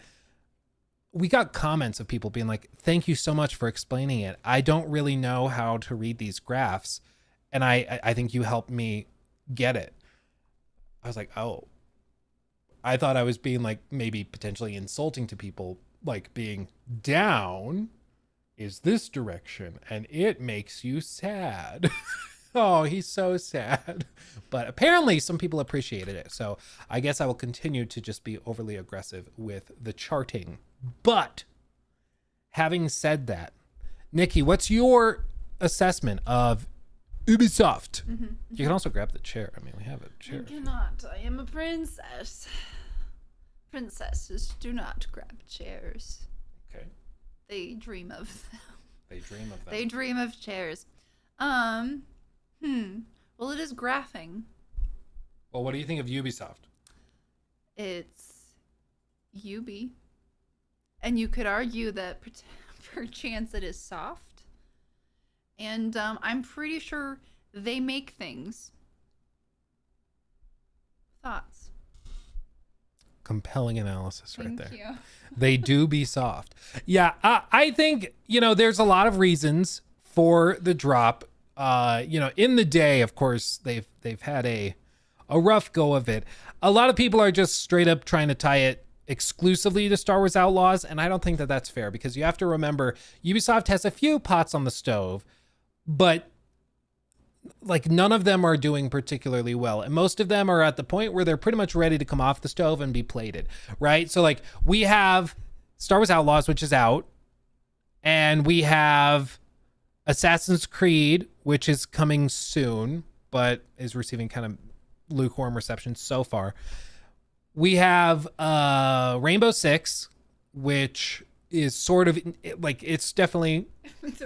We got comments of people being like, thank you so much for explaining it. I don't really know how to read these graphs. And I think you helped me get it. I was like, oh, I thought I was being like maybe potentially insulting to people, like being down is this direction and it makes you sad. Oh, he's so sad. But apparently some people appreciated it. So I guess I will continue to just be overly aggressive with the charting. But having said that, Nikki, what's your assessment of Ubisoft? You can also grab the chair. I mean, we have a chair. I cannot. I am a princess. Princesses do not grab chairs. Okay. They dream of them. They dream of them. They dream of chairs. Well, it is graphing. Well, what do you think of Ubisoft? It's Ubi. And you could argue that perchance it is soft. And I'm pretty sure they make things. Thoughts? Compelling analysis right there. Thank you. They do be soft. Yeah, I think, there's a lot of reasons for the drop. In the day, of course, they've had a rough go of it. A lot of people are just straight up trying to tie it exclusively to Star Wars Outlaws, and I don't think that that's fair because you have to remember Ubisoft has a few pots on the stove, but like none of them are doing particularly well, and most of them are at the point where they're pretty much ready to come off the stove and be plated, right? So like we have Star Wars Outlaws, which is out, and we have Assassin's Creed, which is coming soon but is receiving kind of lukewarm reception so far. We have Rainbow Six, which is sort of like, it's definitely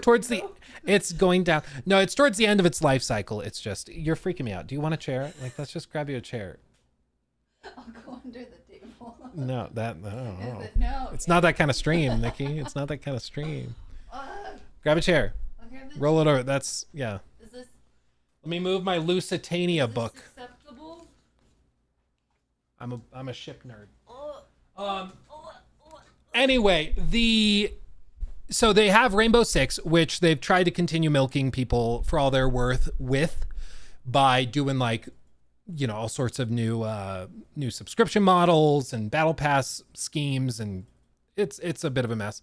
towards the, it's going down. No, it's towards the end of its life cycle. It's just, you're freaking me out. Do you want a chair? Like, let's just grab you a chair. I'll go under the table. No, No. It's not that kind of stream, Nikki. It's not that kind of stream. Grab a chair. Roll it over. That's, yeah. Is this Let me move my Lusitania book. acceptable? I'm a ship nerd. Anyway, so they have Rainbow Six, which they've tried to continue milking people for all they're worth with by doing like, all sorts of new subscription models and battle pass schemes, and it's a bit of a mess.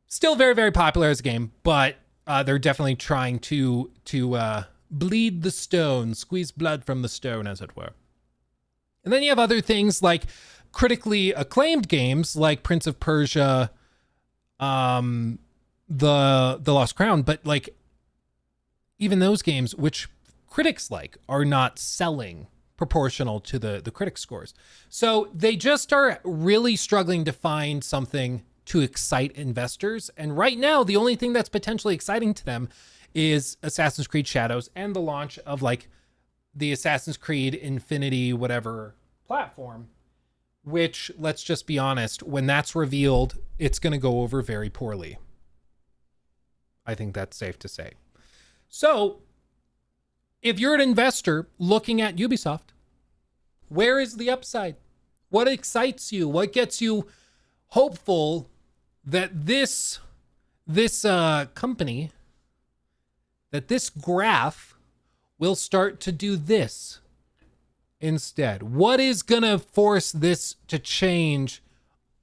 Still very, very popular as a game, but they're definitely trying to bleed the stone, squeeze blood from the stone, as it were. And then you have other things like critically acclaimed games like Prince of Persia, the Lost Crown, but like even those games, which critics like, are not selling proportional to the critic scores. So they just are really struggling to find something to excite investors. And right now, the only thing that's potentially exciting to them is Assassin's Creed Shadows and the launch of like the Assassin's Creed Infinity whatever platform, which, let's just be honest, when that's revealed, it's going to go over very poorly. I think that's safe to say. So if you're an investor looking at Ubisoft, where is the upside? What excites you? What gets you hopeful that this company, that this graph will start to do this instead? What is going to force this to change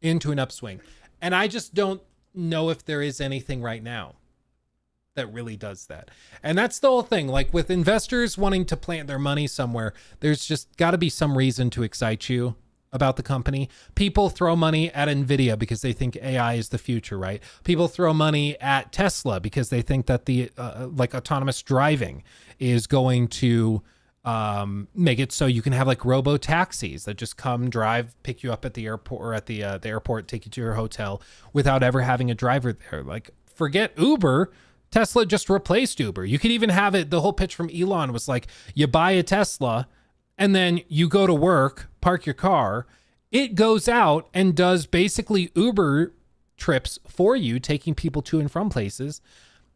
into an upswing? And I just don't know if there is anything right now. that really does that. And that's the whole thing. Like with investors wanting to plant their money somewhere, there's just got to be some reason to excite you about the company. People throw money at Nvidia because they think AI is the future, right? People throw money at Tesla because they think that the like autonomous driving is going to make it so you can have like robo taxis that just come, drive, pick you up at the airport, or at the airport, take you to your hotel without ever having a driver there. Like, forget Uber. Tesla just replaced Uber. You could even have it. The whole pitch from Elon was like, you buy a Tesla and then you go to work, park your car. It goes out and does basically Uber trips for you, taking people to and from places.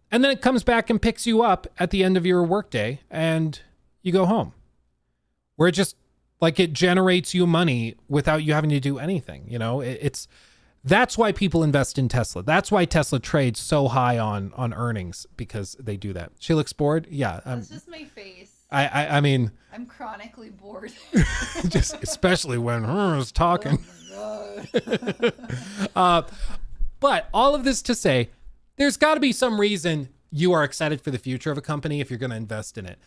And then it comes back and picks you up at the end of your workday and you go home. Where it just like it generates you money without you having to do anything. You know, that's why people invest in Tesla. That's why Tesla trades so high on earnings, because they do that. She looks bored. Yeah. That's just my face. I mean, I'm chronically bored. just especially when her is talking. Oh my God. But all of this to say, there's got to be some reason you are excited for the future of a company if you're going to invest in it.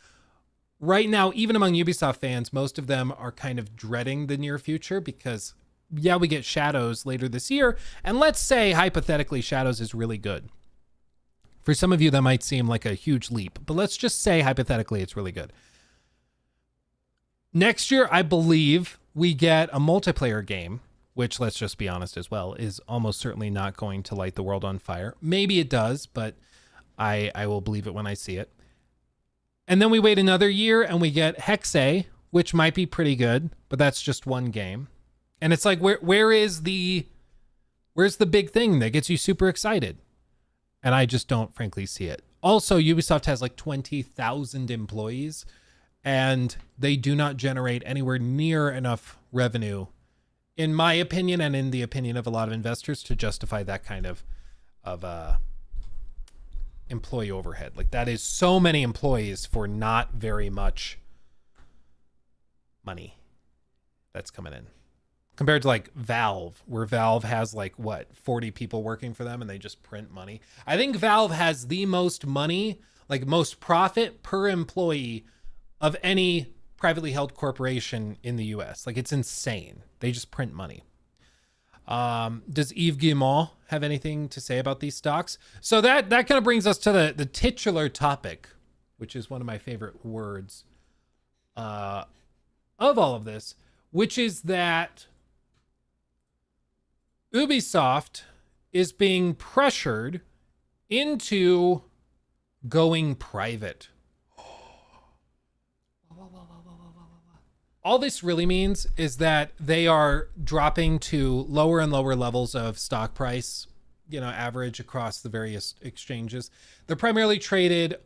Right now, even among Ubisoft fans, most of them are kind of dreading the near future because, yeah, we get Shadows later this year. And let's say, hypothetically, Shadows is really good. For some of you, that might seem like a huge leap, but let's just say, hypothetically, it's really good. Next year, I believe we get a multiplayer game, which, let's just be honest as well, is almost certainly not going to light the world on fire. Maybe it does, but I will believe it when I see it. And then we wait another year and we get Hexe, which might be pretty good, but that's just one game. And it's like, where's the big thing that gets you super excited? And I just don't frankly see it. Also, Ubisoft has like 20,000 employees and they do not generate anywhere near enough revenue, in my opinion, and in the opinion of a lot of investors, to justify that kind of employee overhead. Like, that is so many employees for not very much money that's coming in. Compared to like Valve, where Valve has like 40 people working for them and they just print money. I think Valve has the most money, like most profit per employee of any privately held corporation in the US. Like, it's insane. They just print money. Does Yves Guillemot have anything to say about these stocks? So that kind of brings us to the titular topic, which is one of my favorite words of all of this, which is that Ubisoft is being pressured into going private. All this really means is that they are dropping to lower and lower levels of stock price, average across the various exchanges. They're primarily traded,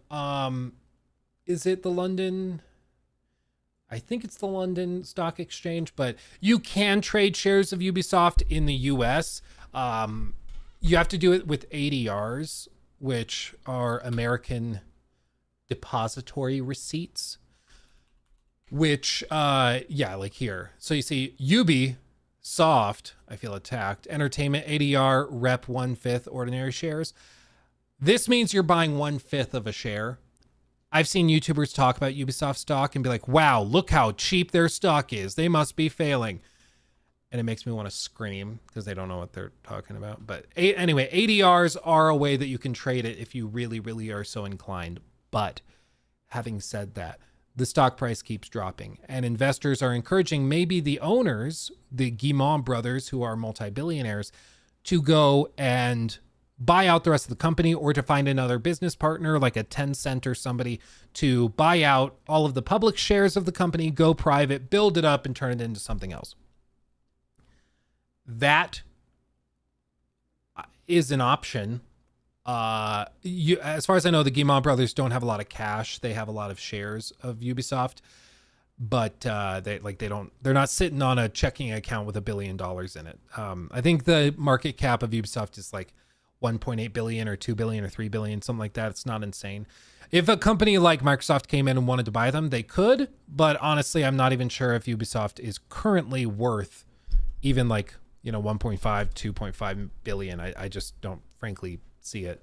is it the London? I think it's the London Stock Exchange, but you can trade shares of Ubisoft in the US. You have to do it with ADRs, which are American Depository Receipts, which, like here. So you see Ubisoft, I feel attacked, Entertainment ADR rep 1/5 ordinary shares. This means you're buying 1/5 of a share. I've seen YouTubers talk about Ubisoft stock and be like, wow, look how cheap their stock is. They must be failing. And it makes me want to scream because they don't know what they're talking about. But anyway, ADRs are a way that you can trade it if you really, really are so inclined. But having said that, the stock price keeps dropping and investors are encouraging maybe the owners, the Guillemot brothers, who are multi-billionaires, to go and buy out the rest of the company, or to find another business partner like a Tencent or somebody to buy out all of the public shares of the company, go private, build it up, and turn it into something else. That is an option. As far as I know, the Guillemot brothers don't have a lot of cash. They have a lot of shares of Ubisoft, but they're not sitting on a checking account with $1 billion in it. I think the market cap of Ubisoft is like 1.8 billion or 2 billion or 3 billion, something like that. It's not insane. If a company like Microsoft came in and wanted to buy them, they could, but honestly, I'm not even sure if Ubisoft is currently worth even 1.5, 2.5 billion. I just don't frankly see it.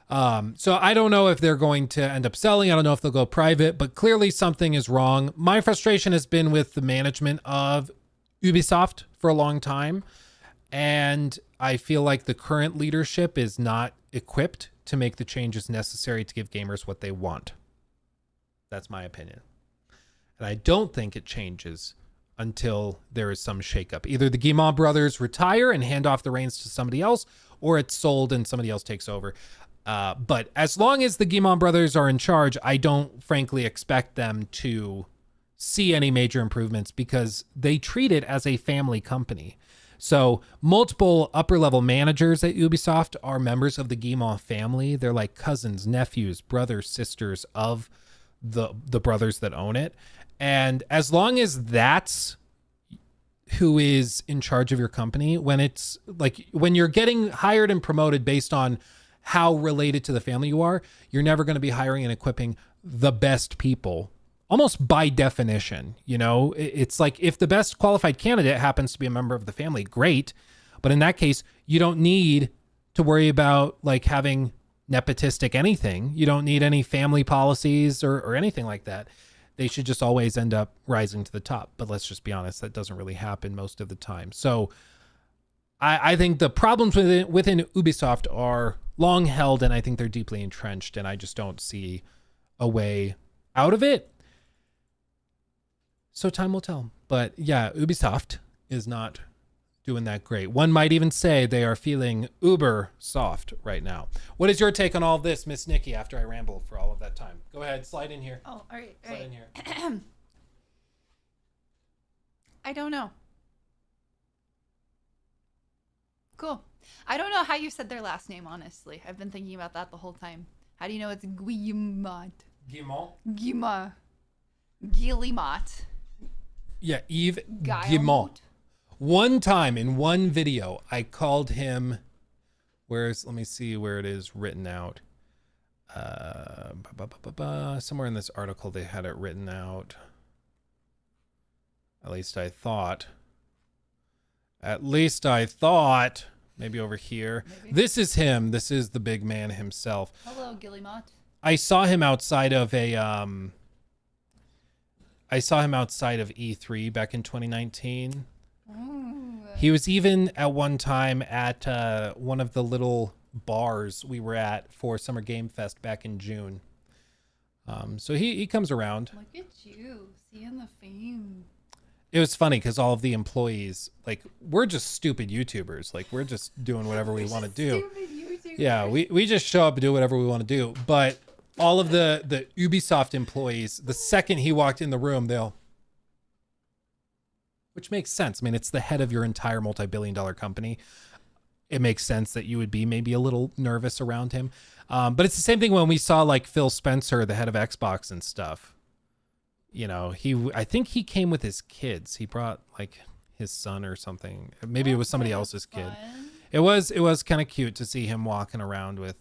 So I don't know if they're going to end up selling. I don't know if they'll go private, but clearly something is wrong. My frustration has been with the management of Ubisoft for a long time. And I feel like the current leadership is not equipped to make the changes necessary to give gamers what they want. That's my opinion. And I don't think it changes until there is some shakeup. Either the Guimont brothers retire and hand off the reins to somebody else, or it's sold and somebody else takes over. But as long as the Guimont brothers are in charge, I don't frankly expect them to see any major improvements because they treat it as a family company. So multiple upper level managers at Ubisoft are members of the Guimont family. They're like cousins, nephews, brothers, sisters of the brothers that own it. And as long as that's who is in charge of your company, when it's like when you're getting hired and promoted based on how related to the family you are, you're never going to be hiring and equipping the best people. Almost by definition, you know, it's like if the best qualified candidate happens to be a member of the family, great. But in that case, you don't need to worry about like having nepotistic anything. You don't need any family policies or anything like that. They should just always end up rising to the top. But let's just be honest, that doesn't really happen most of the time. So I think the problems within Ubisoft are long held, and I think they're deeply entrenched, and I just don't see a way out of it. So time will tell. But yeah, Ubisoft is not doing that great. One might even say they are feeling uber soft right now. What is your take on all of this, Miss Nikki, after I ramble for all of that time? Go ahead, slide in here. Oh, all right. Slide in here. I don't know. Cool. I don't know how you said their last name, honestly. I've been thinking about that the whole time. How do you know it's Guillemot? Guillemot? Guillemot. Guillemot. Yeah, Yves Guillemot. Guillemot. One time in one video, I called him, let me see where it is written out. Somewhere in this article, they had it written out. At least I thought. Maybe over here. Maybe. This is him. This is the big man himself. Hello, Guillemot. I saw him outside of E3 back in 2019. Ooh. He was even at one time at one of the little bars we were at for Summer Game Fest back in June. So he comes around. Look at you, seeing the fame. It was funny because all of the employees, like, we're just stupid YouTubers. Like, we're just doing whatever we want to do. Yeah, we just show up and do whatever we want to do. But all of the Ubisoft employees, the second he walked in the room, which makes sense. I mean, it's the head of your entire multi-billion-dollar company. It makes sense that you would be maybe a little nervous around him. But it's the same thing when we saw like Phil Spencer, the head of Xbox and stuff. You know, I think he came with his kids. He brought like his son or something. Maybe it was somebody else's kid. It was kind of cute to see him walking around with.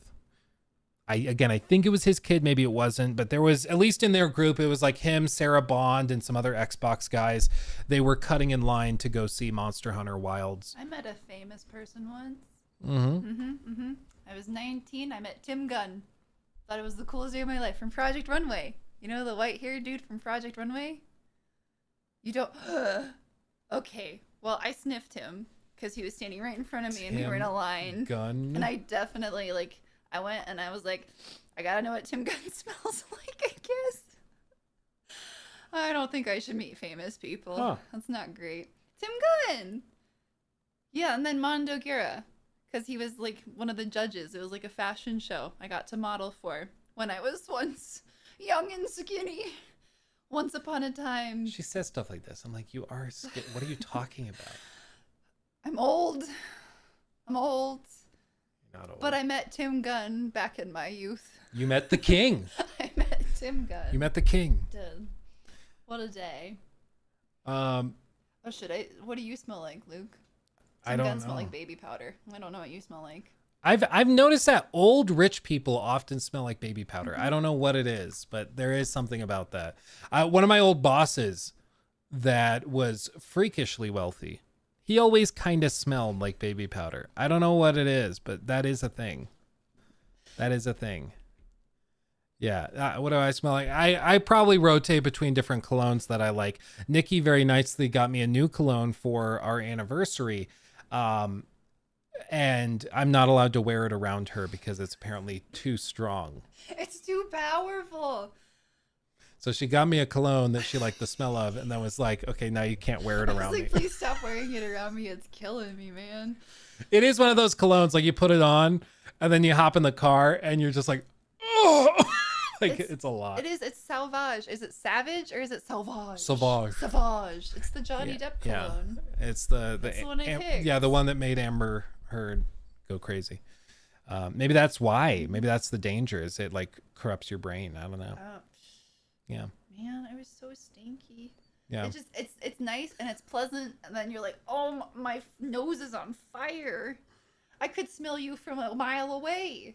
I think it was his kid. Maybe it wasn't, but there was, at least in their group, it was like him, Sarah Bond, and some other Xbox guys. They were cutting in line to go see Monster Hunter Wilds. I met a famous person once. Mm-hmm. I was 19. I met Tim Gunn. Thought it was the coolest day of my life from Project Runway. You know the white-haired dude from Project Runway? You don't... Okay. Well, I sniffed him because he was standing right in front of me and we were in a line. Gunn. And I definitely, like, I went and I was like, I gotta know what Tim Gunn smells like, I guess. I don't think I should meet famous people. Huh. That's not great. Tim Gunn! Yeah, and then Mondo Guerra. Because he was, like, one of the judges. It was, like, a fashion show I got to model for when I was once... young and skinny. Once upon a time. She says stuff like this. I'm like, you are what are you talking about? I'm old. You're not old. But I met Tim Gunn back in my youth. You met the king. I met Tim Gunn. You met the king. Did. What a day. Oh, what do you smell like, Luke? I don't Gunn know. Smell like baby powder. I don't know what you smell like. I've noticed that old rich people often smell like baby powder. I don't know what it is, but there is something about that. One of my old bosses that was freakishly wealthy, he always kind of smelled like baby powder. I don't know what it is, but that is a thing. That is a thing. Yeah. What do I smell like? I probably rotate between different colognes that I like. Nikki very nicely got me a new cologne for our anniversary. And I'm not allowed to wear it around her because it's apparently too strong. It's too powerful. So she got me a cologne that she liked the smell of, and then was like, okay, now you can't wear it I was around like, me. please stop wearing it around me. It's killing me, man. It is one of those colognes, like you put it on and then you hop in the car and you're just like, oh, like it's a lot. It is. It's Sauvage. Is it Savage or is it Sauvage? Sauvage. Sauvage. It's the Johnny Depp cologne. Yeah. It's the That's the one I picked. yeah, the one that made Amber Heard go crazy. Maybe that's why. Maybe that's the danger. Is it like corrupts your brain? I don't know. Oh, Yeah. man, it was so stinky. Yeah. It just it's nice and it's pleasant, and then you're like, oh, my nose is on fire. I could smell you from a mile away.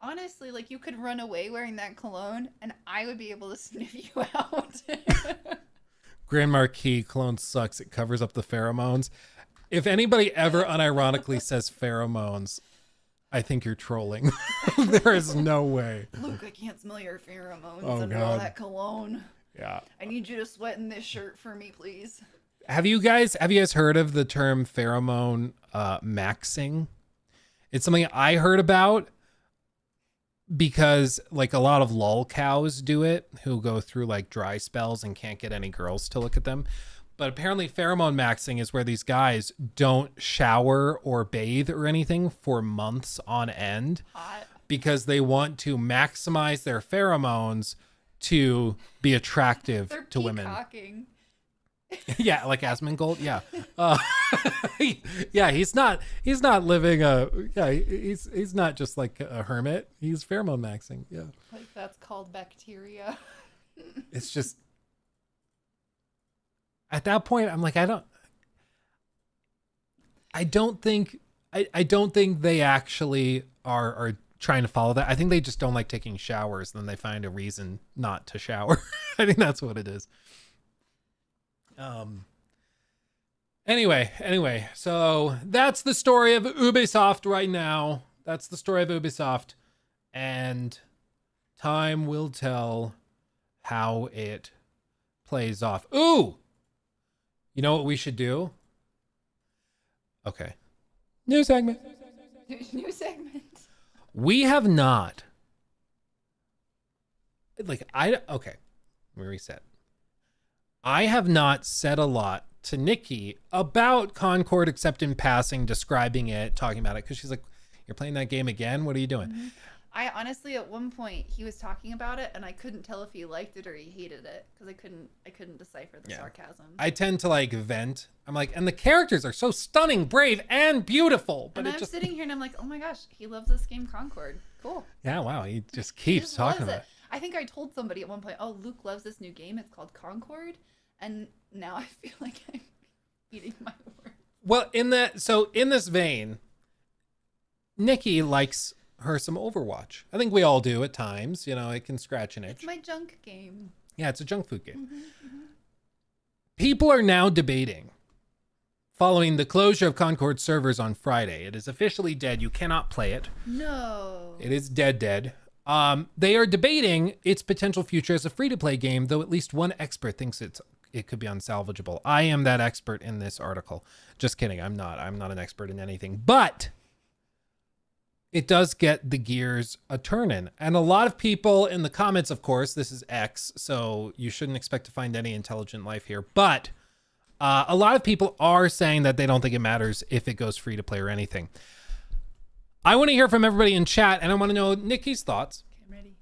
Honestly, like you could run away wearing that cologne, and I would be able to sniff you out. Grand Marquis cologne sucks. It covers up the pheromones. If anybody ever unironically says pheromones, I think you're trolling. There is no way. Luke, I can't smell your pheromones Oh, under all God. that cologne. Yeah. I need you to sweat in this shirt for me, please. Have you guys heard of the term pheromone maxing? It's something I heard about because like a lot of lol cows do it who go through like dry spells and can't get any girls to look at them. But apparently pheromone maxing is where these guys don't shower or bathe or anything for months on end. Hot. Because they want to maximize their pheromones to be attractive They're to women. peacocking. Yeah, like Asmongold. Yeah, yeah. He's not living a. Yeah, he's not just like a hermit. He's pheromone maxing. Yeah, Like that's called bacteria. it's just at that point I'm like I don't think they actually are trying to follow that. I think they just don't like taking showers. Then they find a reason not to shower. I think that's what it is. Anyway, so that's the story of Ubisoft right now. That's the story of Ubisoft, and time will tell how it plays off. Ooh, you know what we should do? Okay, new segment. New segment. We have not. Okay, let me reset. I have not said a lot to Nikki about Concord except in passing, describing it, talking about it, because she's like, you're playing that game again? What are you doing? Mm-hmm. I honestly, at one point, he was talking about it, and I couldn't tell if he liked it or he hated it, because I couldn't decipher the sarcasm. I tend to like vent. I'm like, and the characters are so stunning, brave, and beautiful. But and I'm sitting here and I'm like, oh my gosh, he loves this game Concord. Cool. Yeah, wow. He just He keeps just talking loves about it. I think I told somebody at one point, oh, Luke loves this new game. It's called Concord. And now I feel like I'm eating my words. Well, in this vein, Nikki likes her some Overwatch. I think we all do at times. You know, it can scratch an itch. It's my junk game. Yeah, it's a junk food game. Mm-hmm. People are now debating, following the closure of Concord servers on Friday. It is officially dead. You cannot play it. No. It is dead. They are debating its potential future as a free-to-play game, though at least one expert thinks it could be unsalvageable. I am that expert in this article. Just kidding. I'm not an expert in anything, but it does get the gears a turning. And a lot of people in the comments, of course, this is X, so you shouldn't expect to find any intelligent life here, but a lot of people are saying that they don't think it matters if it goes free to play or anything. I want to hear from everybody in chat, and I want to know Nikki's thoughts. Okay, I'm ready.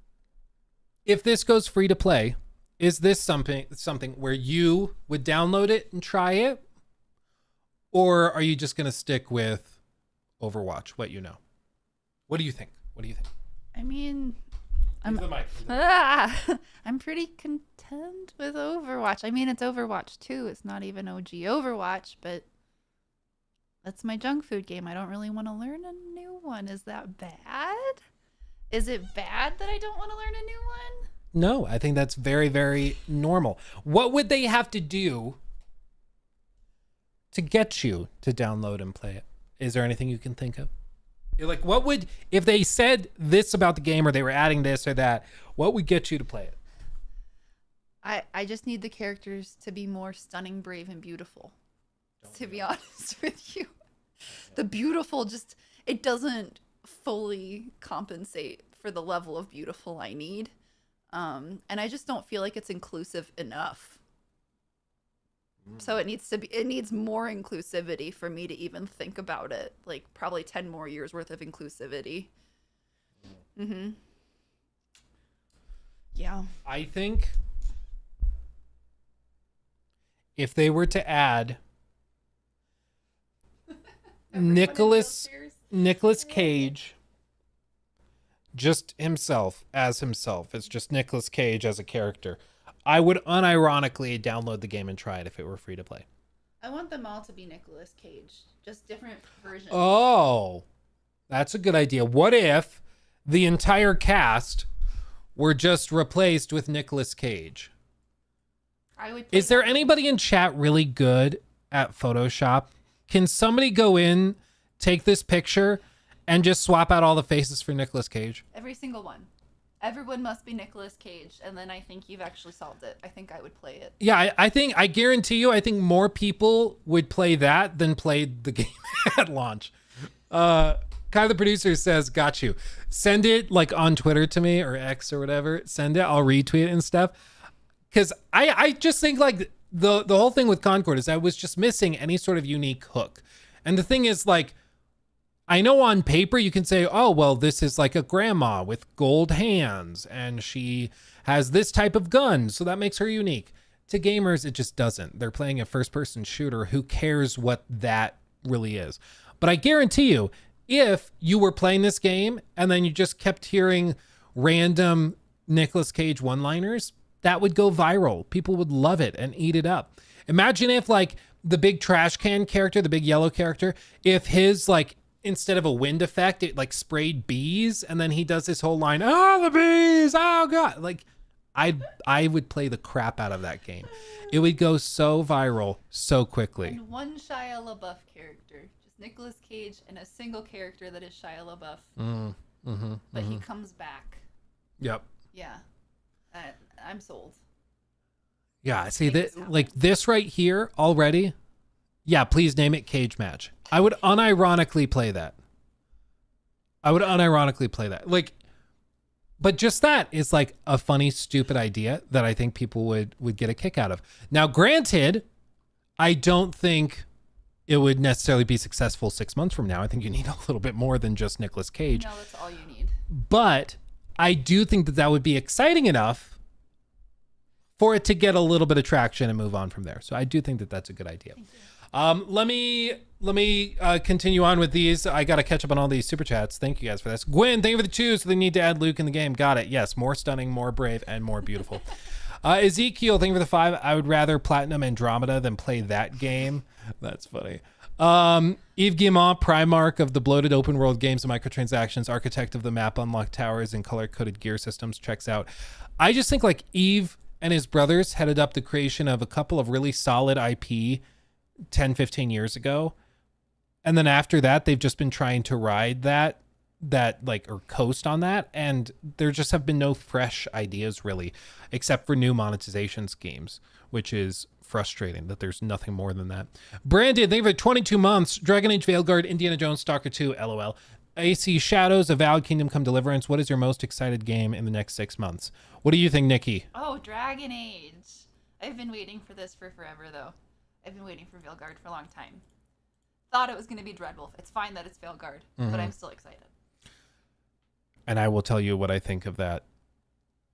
If this goes free to play, is this something where you would download it and try it? Or are you just going to stick with Overwatch, what you know? What do you think? I mean, Use the mic. I'm pretty content with Overwatch. I mean, it's Overwatch 2. It's not even OG Overwatch, but that's my junk food game. I don't really want to learn a new one. Is that bad? Is it bad that I don't want to learn a new one? No, I think that's very, very normal. What would they have to do to get you to download and play it? Is there anything you can think of? You're like, what would, if they said this about the game or they were adding this or that, what would get you to play it? I just need the characters to be more stunning, brave, and beautiful. To be honest with you, the beautiful just, it doesn't fully compensate for the level of beautiful I need, and I just don't feel like it's inclusive enough. So it needs more inclusivity for me to even think about it. Like probably 10 more years worth of inclusivity. Yeah. I think if they were to add Nicholas Cage, just himself as himself, it's just Nicolas Cage as a character, I would unironically download the game and try it if it were free to play. I want them all to be Nicolas Cage, just different versions. Oh, that's a good idea. What if the entire cast were just replaced with Nicolas Cage? I would. Is there anybody in chat really good at Photoshop? Can somebody go in, take this picture, and just swap out all the faces for Nicolas Cage? Every single one. Everyone must be Nicolas Cage, and then I think you've actually solved it. I think I would play it. Yeah, I guarantee you, I think more people would play that than play the game at launch. Kai the producer says, got you. Send it like on Twitter to me or X or whatever. Send it. I'll retweet it and stuff. Because I just think like the whole thing with Concord is I was just missing any sort of unique hook. And the thing is like, I know on paper you can say, oh, well, this is like a grandma with gold hands and she has this type of gun, so that makes her unique. To gamers, it just doesn't. They're playing a first-person shooter. Who cares what that really is? But I guarantee you, if you were playing this game and then you just kept hearing random Nicolas Cage one-liners, that would go viral. People would love it and eat it up. Imagine if like the big trash can character, the big yellow character, if his like, instead of a wind effect, it like sprayed bees, and then he does this whole line, oh, the bees, oh god. Like I would play the crap out of that game. It would go so viral so quickly. And one Shia LaBeouf character, just Nicolas Cage and a single character that is Shia LaBeouf. But he comes back. Yep. Yeah. I'm sold. Yeah, see that, like this right here already. Yeah, please name it Cage Match. I would unironically play that. Like, but just that is like a funny, stupid idea that I think people would get a kick out of. Now, granted, I don't think it would necessarily be successful 6 months from now. I think you need a little bit more than just Nicolas Cage. No, that's all you need. But I do think that would be exciting enough for it to get a little bit of traction and move on from there. So I do think that that's a good idea. Let me continue on with these. I got to catch up on all these super chats. Thank you guys for this. Gwen, thank you for the choose. So they need to add Luke in the game. Got it. Yes, more stunning, more brave, and more beautiful. Ezekiel, thank you for the 5. I would rather Platinum Andromeda than play that game. That's funny. Yves Guillemot, Primarch of the bloated open world games and microtransactions, architect of the map unlocked towers and color-coded gear systems, checks out. I just think like Yves and his brothers headed up the creation of a couple of really solid IP 10, 15 years ago. And then after that, they've just been trying to ride that like, or coast on that. And there just have been no fresh ideas really, except for new monetization schemes, which is frustrating that there's nothing more than that. Brandon, thank you for 22 months. Dragon Age, Veilguard, Indiana Jones, Stalker 2, LOL. AC Shadows, Avowed, Kingdom Come Deliverance. What is your most excited game in the next 6 months? What do you think, Nikki? Oh, Dragon Age. I've been waiting for this for forever, though. I've been waiting for Veilguard for a long time. Thought it was going to be Dreadwolf. It's fine that it's Veilguard, but I'm still excited. And I will tell you what I think of that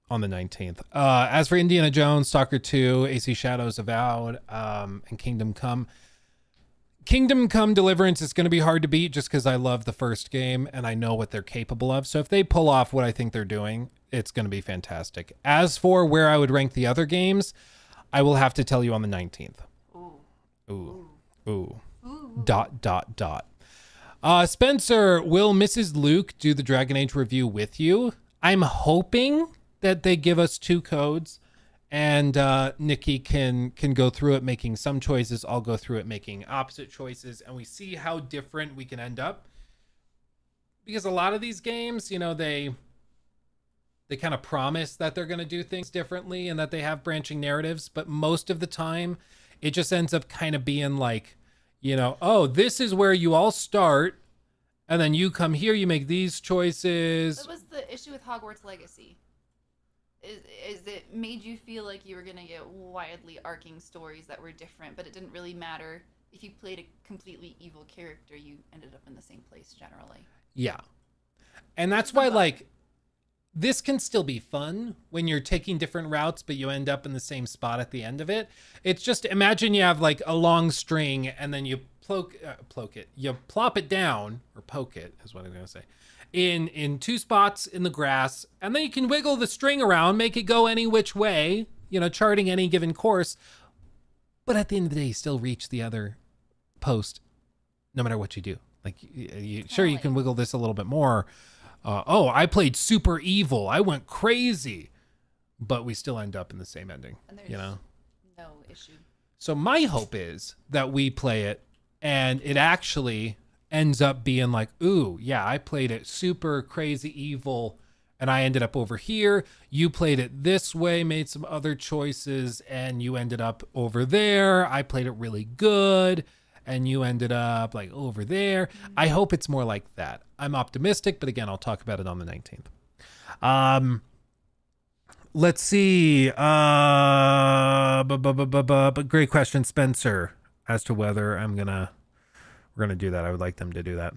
on the 19th. As for Indiana Jones, Stalker 2, AC Shadows, Avowed, and Kingdom Come Deliverance is going to be hard to beat just because I love the first game and I know what they're capable of. So if they pull off what I think they're doing, it's going to be fantastic. As for where I would rank the other games, I will have to tell you on the 19th. Ooh. Dot. Spencer, will Mrs. Luke do the Dragon Age review with you? I'm hoping that they give us 2 codes and Nikki can go through it making some choices. I'll go through it making opposite choices, and we see how different we can end up. because a lot of these games, you know, they kind of promise that they're going to do things differently and that they have branching narratives, but most of the time it just ends up kind of being like, you know, oh, this is where you all start, and then you come here, you make these choices. That was the issue with Hogwarts Legacy. Is it made you feel like you were gonna get wildly arcing stories that were different, but it didn't really matter if you played a completely evil character. You ended up in the same place generally. Yeah, and that's why like this can still be fun when you're taking different routes, but you end up in the same spot at the end of it. It's just imagine you have like a long string, and then you you plop it down, or poke it is what I'm gonna say, in two spots in the grass, and then you can wiggle the string around, make it go any which way, you know, charting any given course. But at the end of the day, you still reach the other post, no matter what you do. Like, sure, you can wiggle this a little bit more. Oh, I played super evil. I went crazy, but we still end up in the same ending. And there's you know, no issue. So my hope is that we play it and it actually ends up being like, ooh, yeah, I played it super crazy evil and I ended up over here. You played it this way, made some other choices, and you ended up over there. I played it really good and you ended up like over there. Mm-hmm. I hope it's more like that. I'm optimistic, but again, I'll talk about it on the 19th. Let's see. But great question, Spencer, as to whether we're gonna do that. I would like them to do that.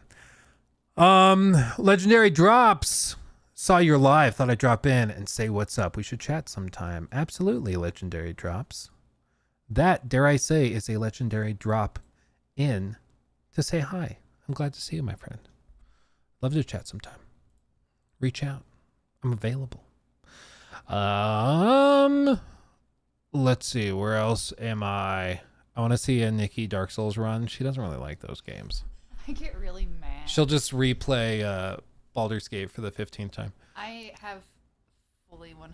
Legendary Drops. Saw you're live. Thought I'd drop in and say what's up. We should chat sometime. Absolutely, Legendary Drops. That, dare I say, is a legendary drop in to say hi. I'm glad to see you, my friend. Love to chat sometime. Reach out. I'm available. Let's see. Where else am I? I want to see a Nikki Dark Souls run. She doesn't really like those games. I get really mad. She'll just replay Baldur's Gate for the 15th time. I have fully 100%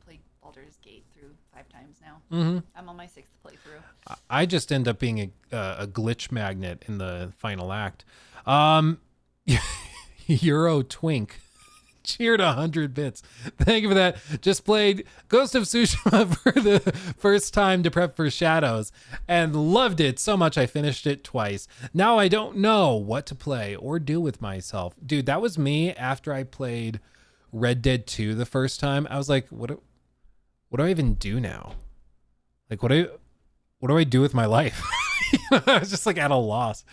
played Baldur's Gate through 5 times now. Mm-hmm. I'm on my 6th playthrough. I just end up being a glitch magnet in the final act. Euro Twink cheered 100 bits. Thank you for that. Just played Ghost of Tsushima for the first time to prep for Shadows and loved it so much I finished it twice. Now I don't know what to play or do with myself. Dude, that was me after I played Red Dead 2 the first time. I was like, what do I even do now? Like, what do I do with my life? I was just like at a loss.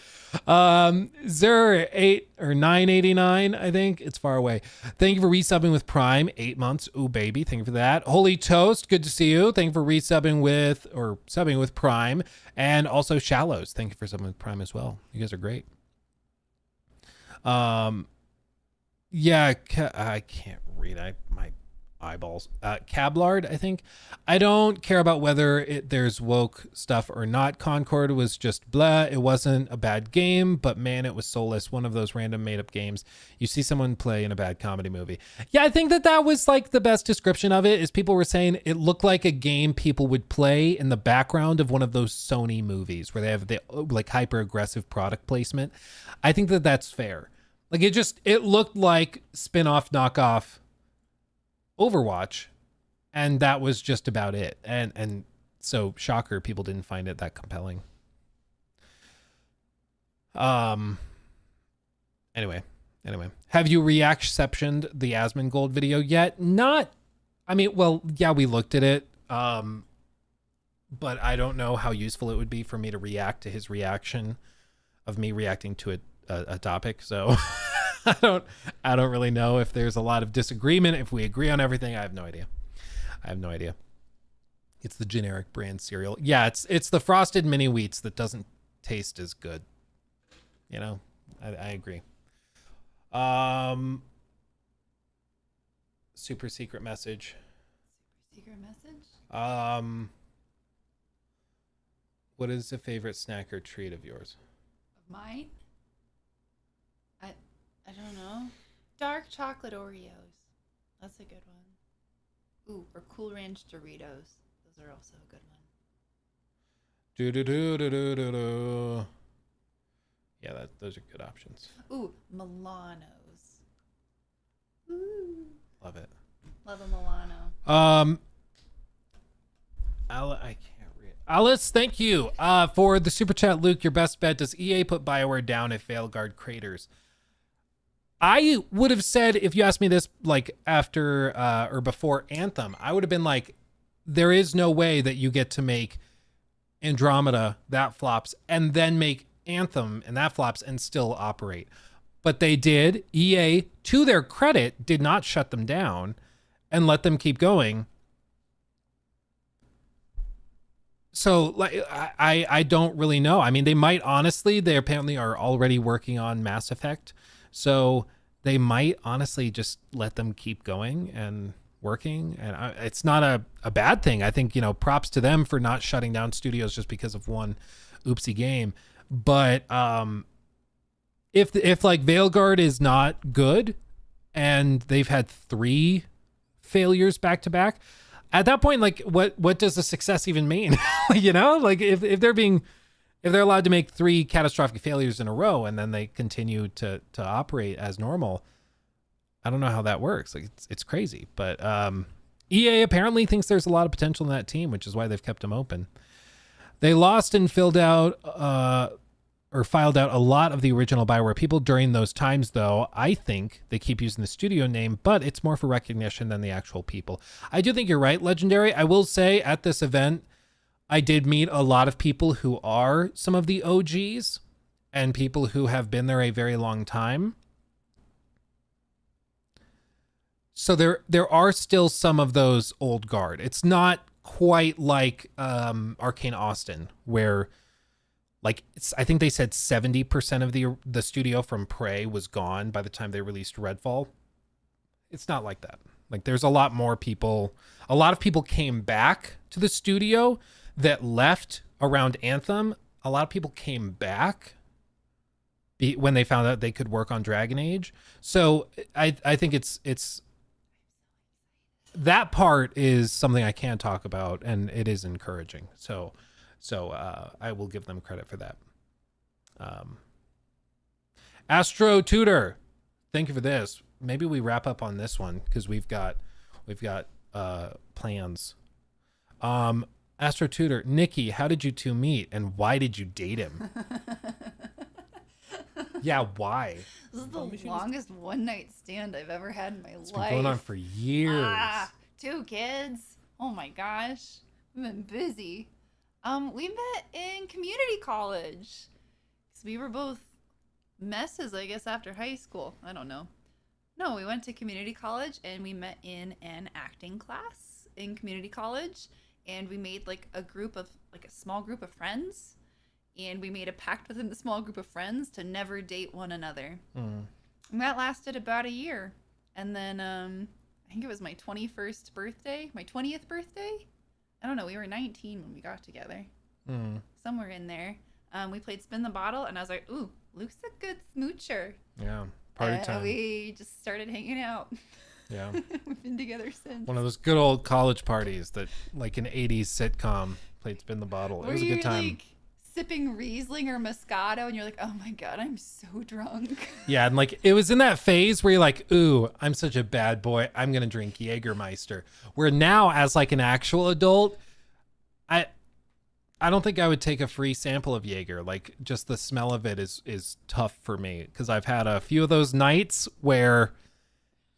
08 or 989, I think. It's far away. Thank you for resubbing with Prime. 8 months. Ooh, baby. Thank you for that. Holy Toast. Good to see you. Thank you for subbing with Prime. And also Shallows. Thank you for subbing with Prime as well. You guys are great. Yeah, I can't read. My eyeballs. Cablard, I think. I don't care about whether there's woke stuff or not. Concord was just blah. It wasn't a bad game, but man, it was soulless. One of those random made up games you see someone play in a bad comedy movie. Yeah, I think that was like the best description of it, is people were saying it looked like a game people would play in the background of one of those Sony movies where they have the like hyper aggressive product placement. I think that's fair. Like it looked like spin-off knockoff Overwatch, and that was just about it. And so shocker, people didn't find it that compelling. Anyway, have you reacceptioned the Asmongold video yet? Not, I mean, well, yeah, we looked at it, but I don't know how useful it would be for me to react to his reaction of me reacting to a topic. So I don't really know if there's a lot of disagreement. If we agree on everything, I have no idea. It's the generic brand cereal. Yeah, it's the frosted mini wheats that doesn't taste as good. You know, I agree. Super secret message. Secret message? What is a favorite snack or treat of yours? Of mine? I don't know. Dark chocolate Oreos. That's a good one. Ooh, or Cool Ranch Doritos. Those are also a good one. Yeah, those are good options. Ooh, Milanos. Love it. Love a Milano. I can't read. Alice, thank you for the super chat. Luke, your best bet. Does EA put BioWare down if Veilguard craters? I would have said, if you asked me this like after or before Anthem, I would have been like, there is no way that you get to make Andromeda that flops and then make Anthem and that flops and still operate. But they did. EA, to their credit, did not shut them down and let them keep going. So like I don't really know. I mean, they might honestly, they apparently are already working on Mass Effect. So they might honestly just let them keep going and working. And it's not a bad thing. I think, props to them for not shutting down studios just because of one oopsie game. But if like Veilguard is not good and they've had 3 failures back to back, at that point, like what does a success even mean? Like if they're allowed to make 3 catastrophic failures in a row and then they continue to operate as normal, I don't know how that works. Like it's crazy. But EA apparently thinks there's a lot of potential in that team, which is why they've kept them open. They lost and filed out a lot of the original BioWare people during those times, though. I think they keep using the studio name, but it's more for recognition than the actual people. I do think you're right, Legendary. I will say at this event, I did meet a lot of people who are some of the OGs and people who have been there a very long time. So there are still some of those old guard. It's not quite like Arcane Austin, where I think they said 70% of the studio from Prey was gone by the time they released Redfall. It's not like that. Like there's a lot more people. A lot of people came back to the studio that left around Anthem. A lot of people came back when they found out they could work on Dragon Age. So I think it's that part is something I can talk about, and it is encouraging. So I will give them credit for that. Astro Tutor, thank you for this. Maybe we wrap up on this one because we've got plans. Astro Tutor, Nikki, how did you two meet and why did you date him? Yeah, why? This is the longest one-night stand I've ever had in my It's life. been going on for years. 2 kids. Oh my gosh. I've been busy. We met in community college. So we were both messes, I guess, after high school. I don't know. No, we went to community college and we met in an acting class in community college. And we made a small group of friends. And we made a pact within the small group of friends to never date one another. And that lasted about a year. And then I think it was my 21st birthday, my 20th birthday. I don't know. We were 19 when we got together. Somewhere in there. We played Spin the Bottle, and I was like, ooh, Luke's a good smoocher. Yeah, party time. We just started hanging out. Yeah. We've been together since. One of those good old college parties that, like an 80s sitcom, played Spin the Bottle. It was a good time. Sipping Riesling or Moscato, and you're like, oh my God, I'm so drunk. Yeah, and it was in that phase where you're like, ooh, I'm such a bad boy. I'm going to drink Jägermeister. Where now, as an actual adult, I don't think I would take a free sample of Jaeger. Just the smell of it is tough for me because I've had a few of those nights where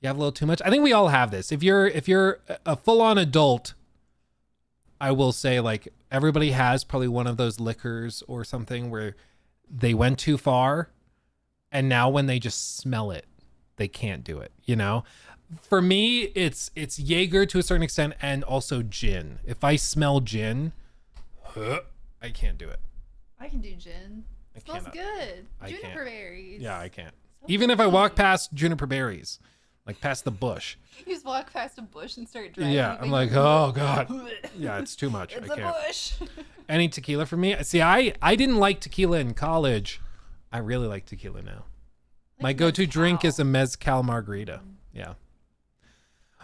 you have a little too much. I think we all have this. If you're a full-on adult, I will say everybody has probably one of those liquors or something where they went too far and now when they just smell it, they can't do it, For me, it's Jaeger to a certain extent and also gin. If I smell gin, I can't do it. I can do gin. It smells good. Juniper berries. Yeah, I can't. Even if I walk past juniper berries, past the bush. You just walk past a bush and start drinking. Yeah, I'm like, oh God. Yeah, it's too much. It's I can't. a bush. Any tequila for me? See, I didn't like tequila in college. I really like tequila now. My go-to drink is a mezcal margarita. Yeah.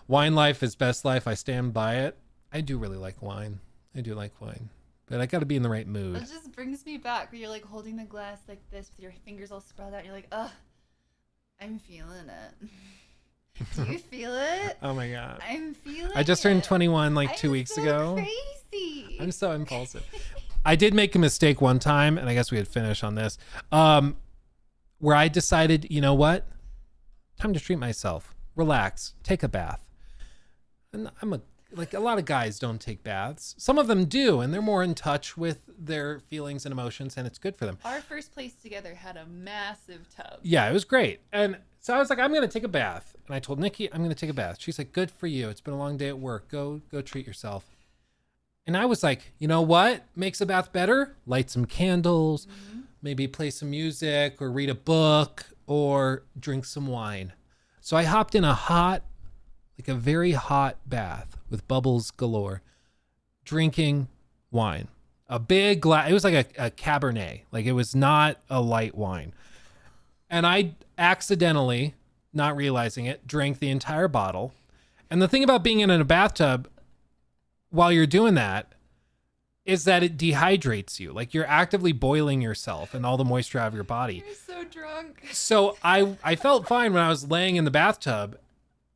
Wine life is best life. I stand by it. I do really like wine. I do like wine. But I got to be in the right mood. It just brings me back where you're holding the glass like this with your fingers all spread out. And you're like, ugh, I'm feeling it. Do you feel it? Oh my God. I'm feeling I just turned it. 21 like 2 I'm weeks so ago. Crazy. I'm so impulsive. I did make a mistake one time, and I guess we had finished on this, where I decided, you know what? Time to treat myself. Relax. Take a bath. And like a lot of guys don't take baths. Some of them do, and they're more in touch with their feelings and emotions, and it's good for them. Our first place together had a massive tub. Yeah, it was great. And so I was like, I'm going to take a bath. And I told Nikki, I'm going to take a bath. She's like, good for you. It's been a long day at work. Go treat yourself. And I was like, you know what makes a bath better? Light some candles, maybe play some music or read a book or drink some wine. So I hopped in a very hot bath with bubbles galore, drinking wine. A big glass. It was like a Cabernet. Like it was not a light wine. And I accidentally, not realizing it, drank the entire bottle. And the thing about being in a bathtub while you're doing that is that it dehydrates you. Like you're actively boiling yourself and all the moisture out of your body. You're so drunk. So I felt fine when I was laying in the bathtub,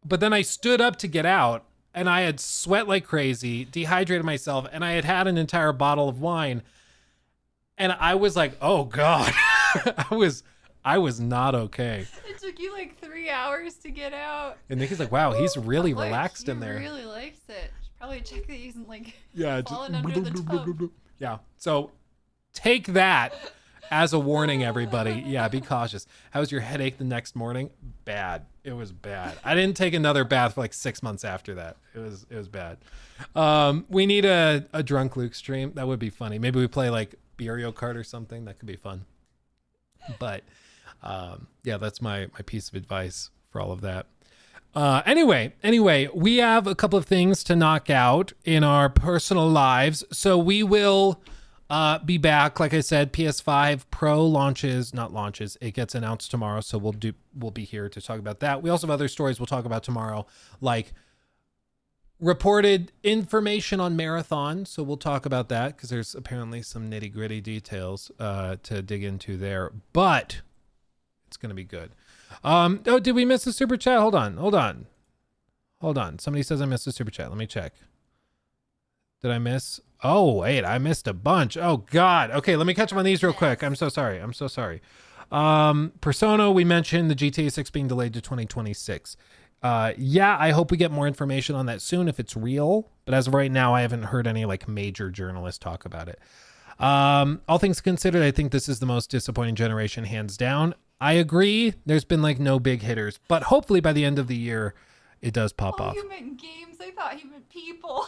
but then I stood up to get out and I had sweat like crazy, dehydrated myself, and I had had an entire bottle of wine. And I was like, oh God, I was not okay. It took you like 3 hours to get out. And Nikki's like, wow, he's really Like, relaxed he in there. Really likes it. Should probably check that he isn't like Yeah, falling under the tub. Yeah. So take that as a warning, everybody. Yeah, be cautious. How was your headache the next morning? Bad. It was bad. I didn't take another bath for like 6 months after that. It was bad. We need a drunk Luke stream. That would be funny. Maybe we play like Mario Kart or something. That could be fun. But yeah, that's my piece of advice for all of that. Anyway, we have a couple of things to knock out in our personal lives. So we will be back. Like I said, PS5 Pro it gets announced tomorrow. So we'll be here to talk about that. We also have other stories we'll talk about tomorrow, like reported information on Marathon. So we'll talk about that because there's apparently some nitty gritty details to dig into there, but it's going to be good. Oh, did we miss a super chat? Hold on. Somebody says I missed a super chat. Let me check. Did I miss? Oh, wait, I missed a bunch. Oh God. Okay. Let me catch up on these real quick. I'm so sorry. Persona, we mentioned the GTA 6 being delayed to 2026. Yeah, I hope we get more information on that soon if it's real. But as of right now, I haven't heard any like major journalists talk about it. All things considered, I think this is the most disappointing generation, hands down. I agree. There's been like no big hitters, but hopefully by the end of the year, it does pop off. You meant games. I thought you meant people.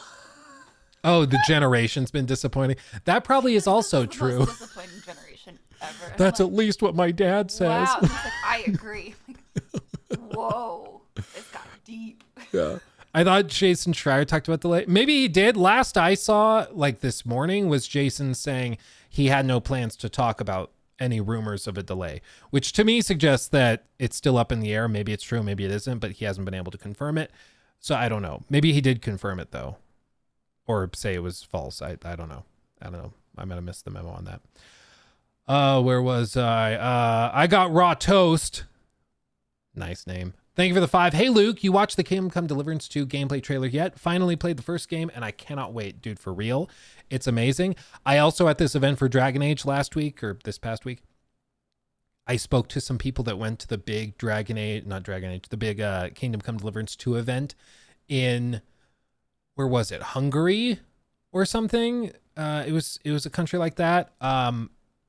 Oh, the generation's been disappointing. That probably is also This is the true. most disappointing generation ever. And That's I'm at least what my dad says. wow. He's like, I agree. Like, whoa, it's got deep. Yeah. I thought Jason Schreier talked about delay. Maybe he did. Last I saw, like this morning, was Jason saying he had no plans to talk about any rumors of a delay, which to me suggests that it's still up in the air. Maybe it's true, maybe it isn't, but he hasn't been able to confirm it. So I don't know. Maybe he did confirm it though, or say it was false. I don't know. I might have missed the memo on that. Where was I? I got Raw Toast. Nice name. Thank you for the 5. Hey, Luke, you watched the Kingdom Come Deliverance 2 gameplay trailer yet? Finally played the first game, and I cannot wait, dude, for real. It's amazing. I also, at this event for Dragon Age last week, or this past week, I spoke to some people that went to the big the big Kingdom Come Deliverance 2 event in, where was it? Hungary or something? It was a country like that.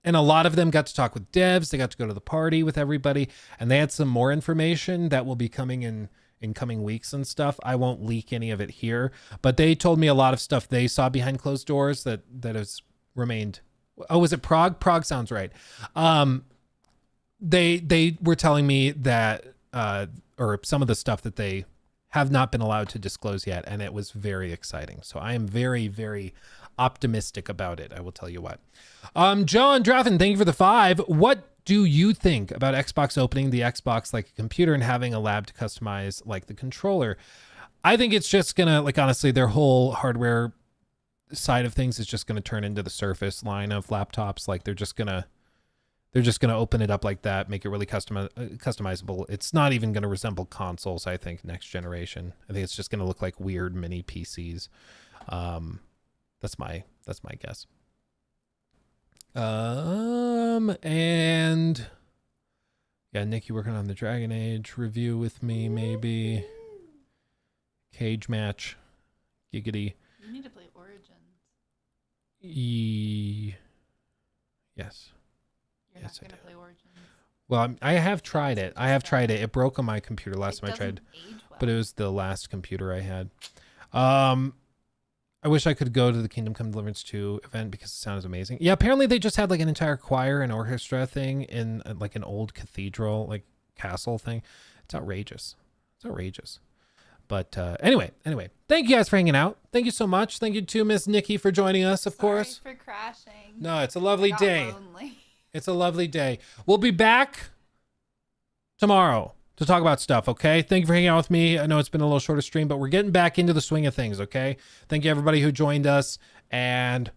And a lot of them got to talk with devs. They got to go to the party with everybody, and they had some more information that will be coming in coming weeks and stuff. I won't leak any of it here, but they told me a lot of stuff they saw behind closed doors that has remained. Oh, was it Prague? Prague sounds right. They were telling me that, or some of the stuff that they have not been allowed to disclose yet, and it was very exciting. So I am very, very optimistic about it. I will tell you what. John Draffin, thank you for the 5. What do you think about Xbox opening the Xbox like a computer and having a lab to customize like the controller? I think it's just gonna, like, honestly, their whole hardware side of things is just gonna turn into the Surface line of laptops. Like they're just gonna They're just going to open it up like that, make it really customizable. It's not even going to resemble consoles, I think, next generation. I think it's just going to look like weird mini PCs. That's my guess. And yeah, Nikki working on the Dragon Age review with me, maybe. Cage match. Giggity. You need to play Origins. Yes. You're not going to play Origins. Well, I have tried it. It broke on my computer last time I tried, age well. but it was the last computer I had. I wish I could go to the Kingdom Come Deliverance 2 event because it sounds amazing. Yeah, apparently they just had like an entire choir and orchestra thing in like an old cathedral, like castle thing. It's outrageous. But anyway, thank you guys for hanging out. Thank you so much. Thank you to Miss Nikki for joining us, of course. Sorry for crashing. No, it's a lovely day. Lonely. It's a lovely day. We'll be back tomorrow to talk about stuff, okay? Thank you for hanging out with me. I know it's been a little shorter stream, but we're getting back into the swing of things, okay? Thank you, everybody who joined us, and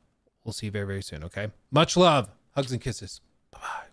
we'll see you very, very soon, okay? Much love. Hugs and kisses. Bye-bye.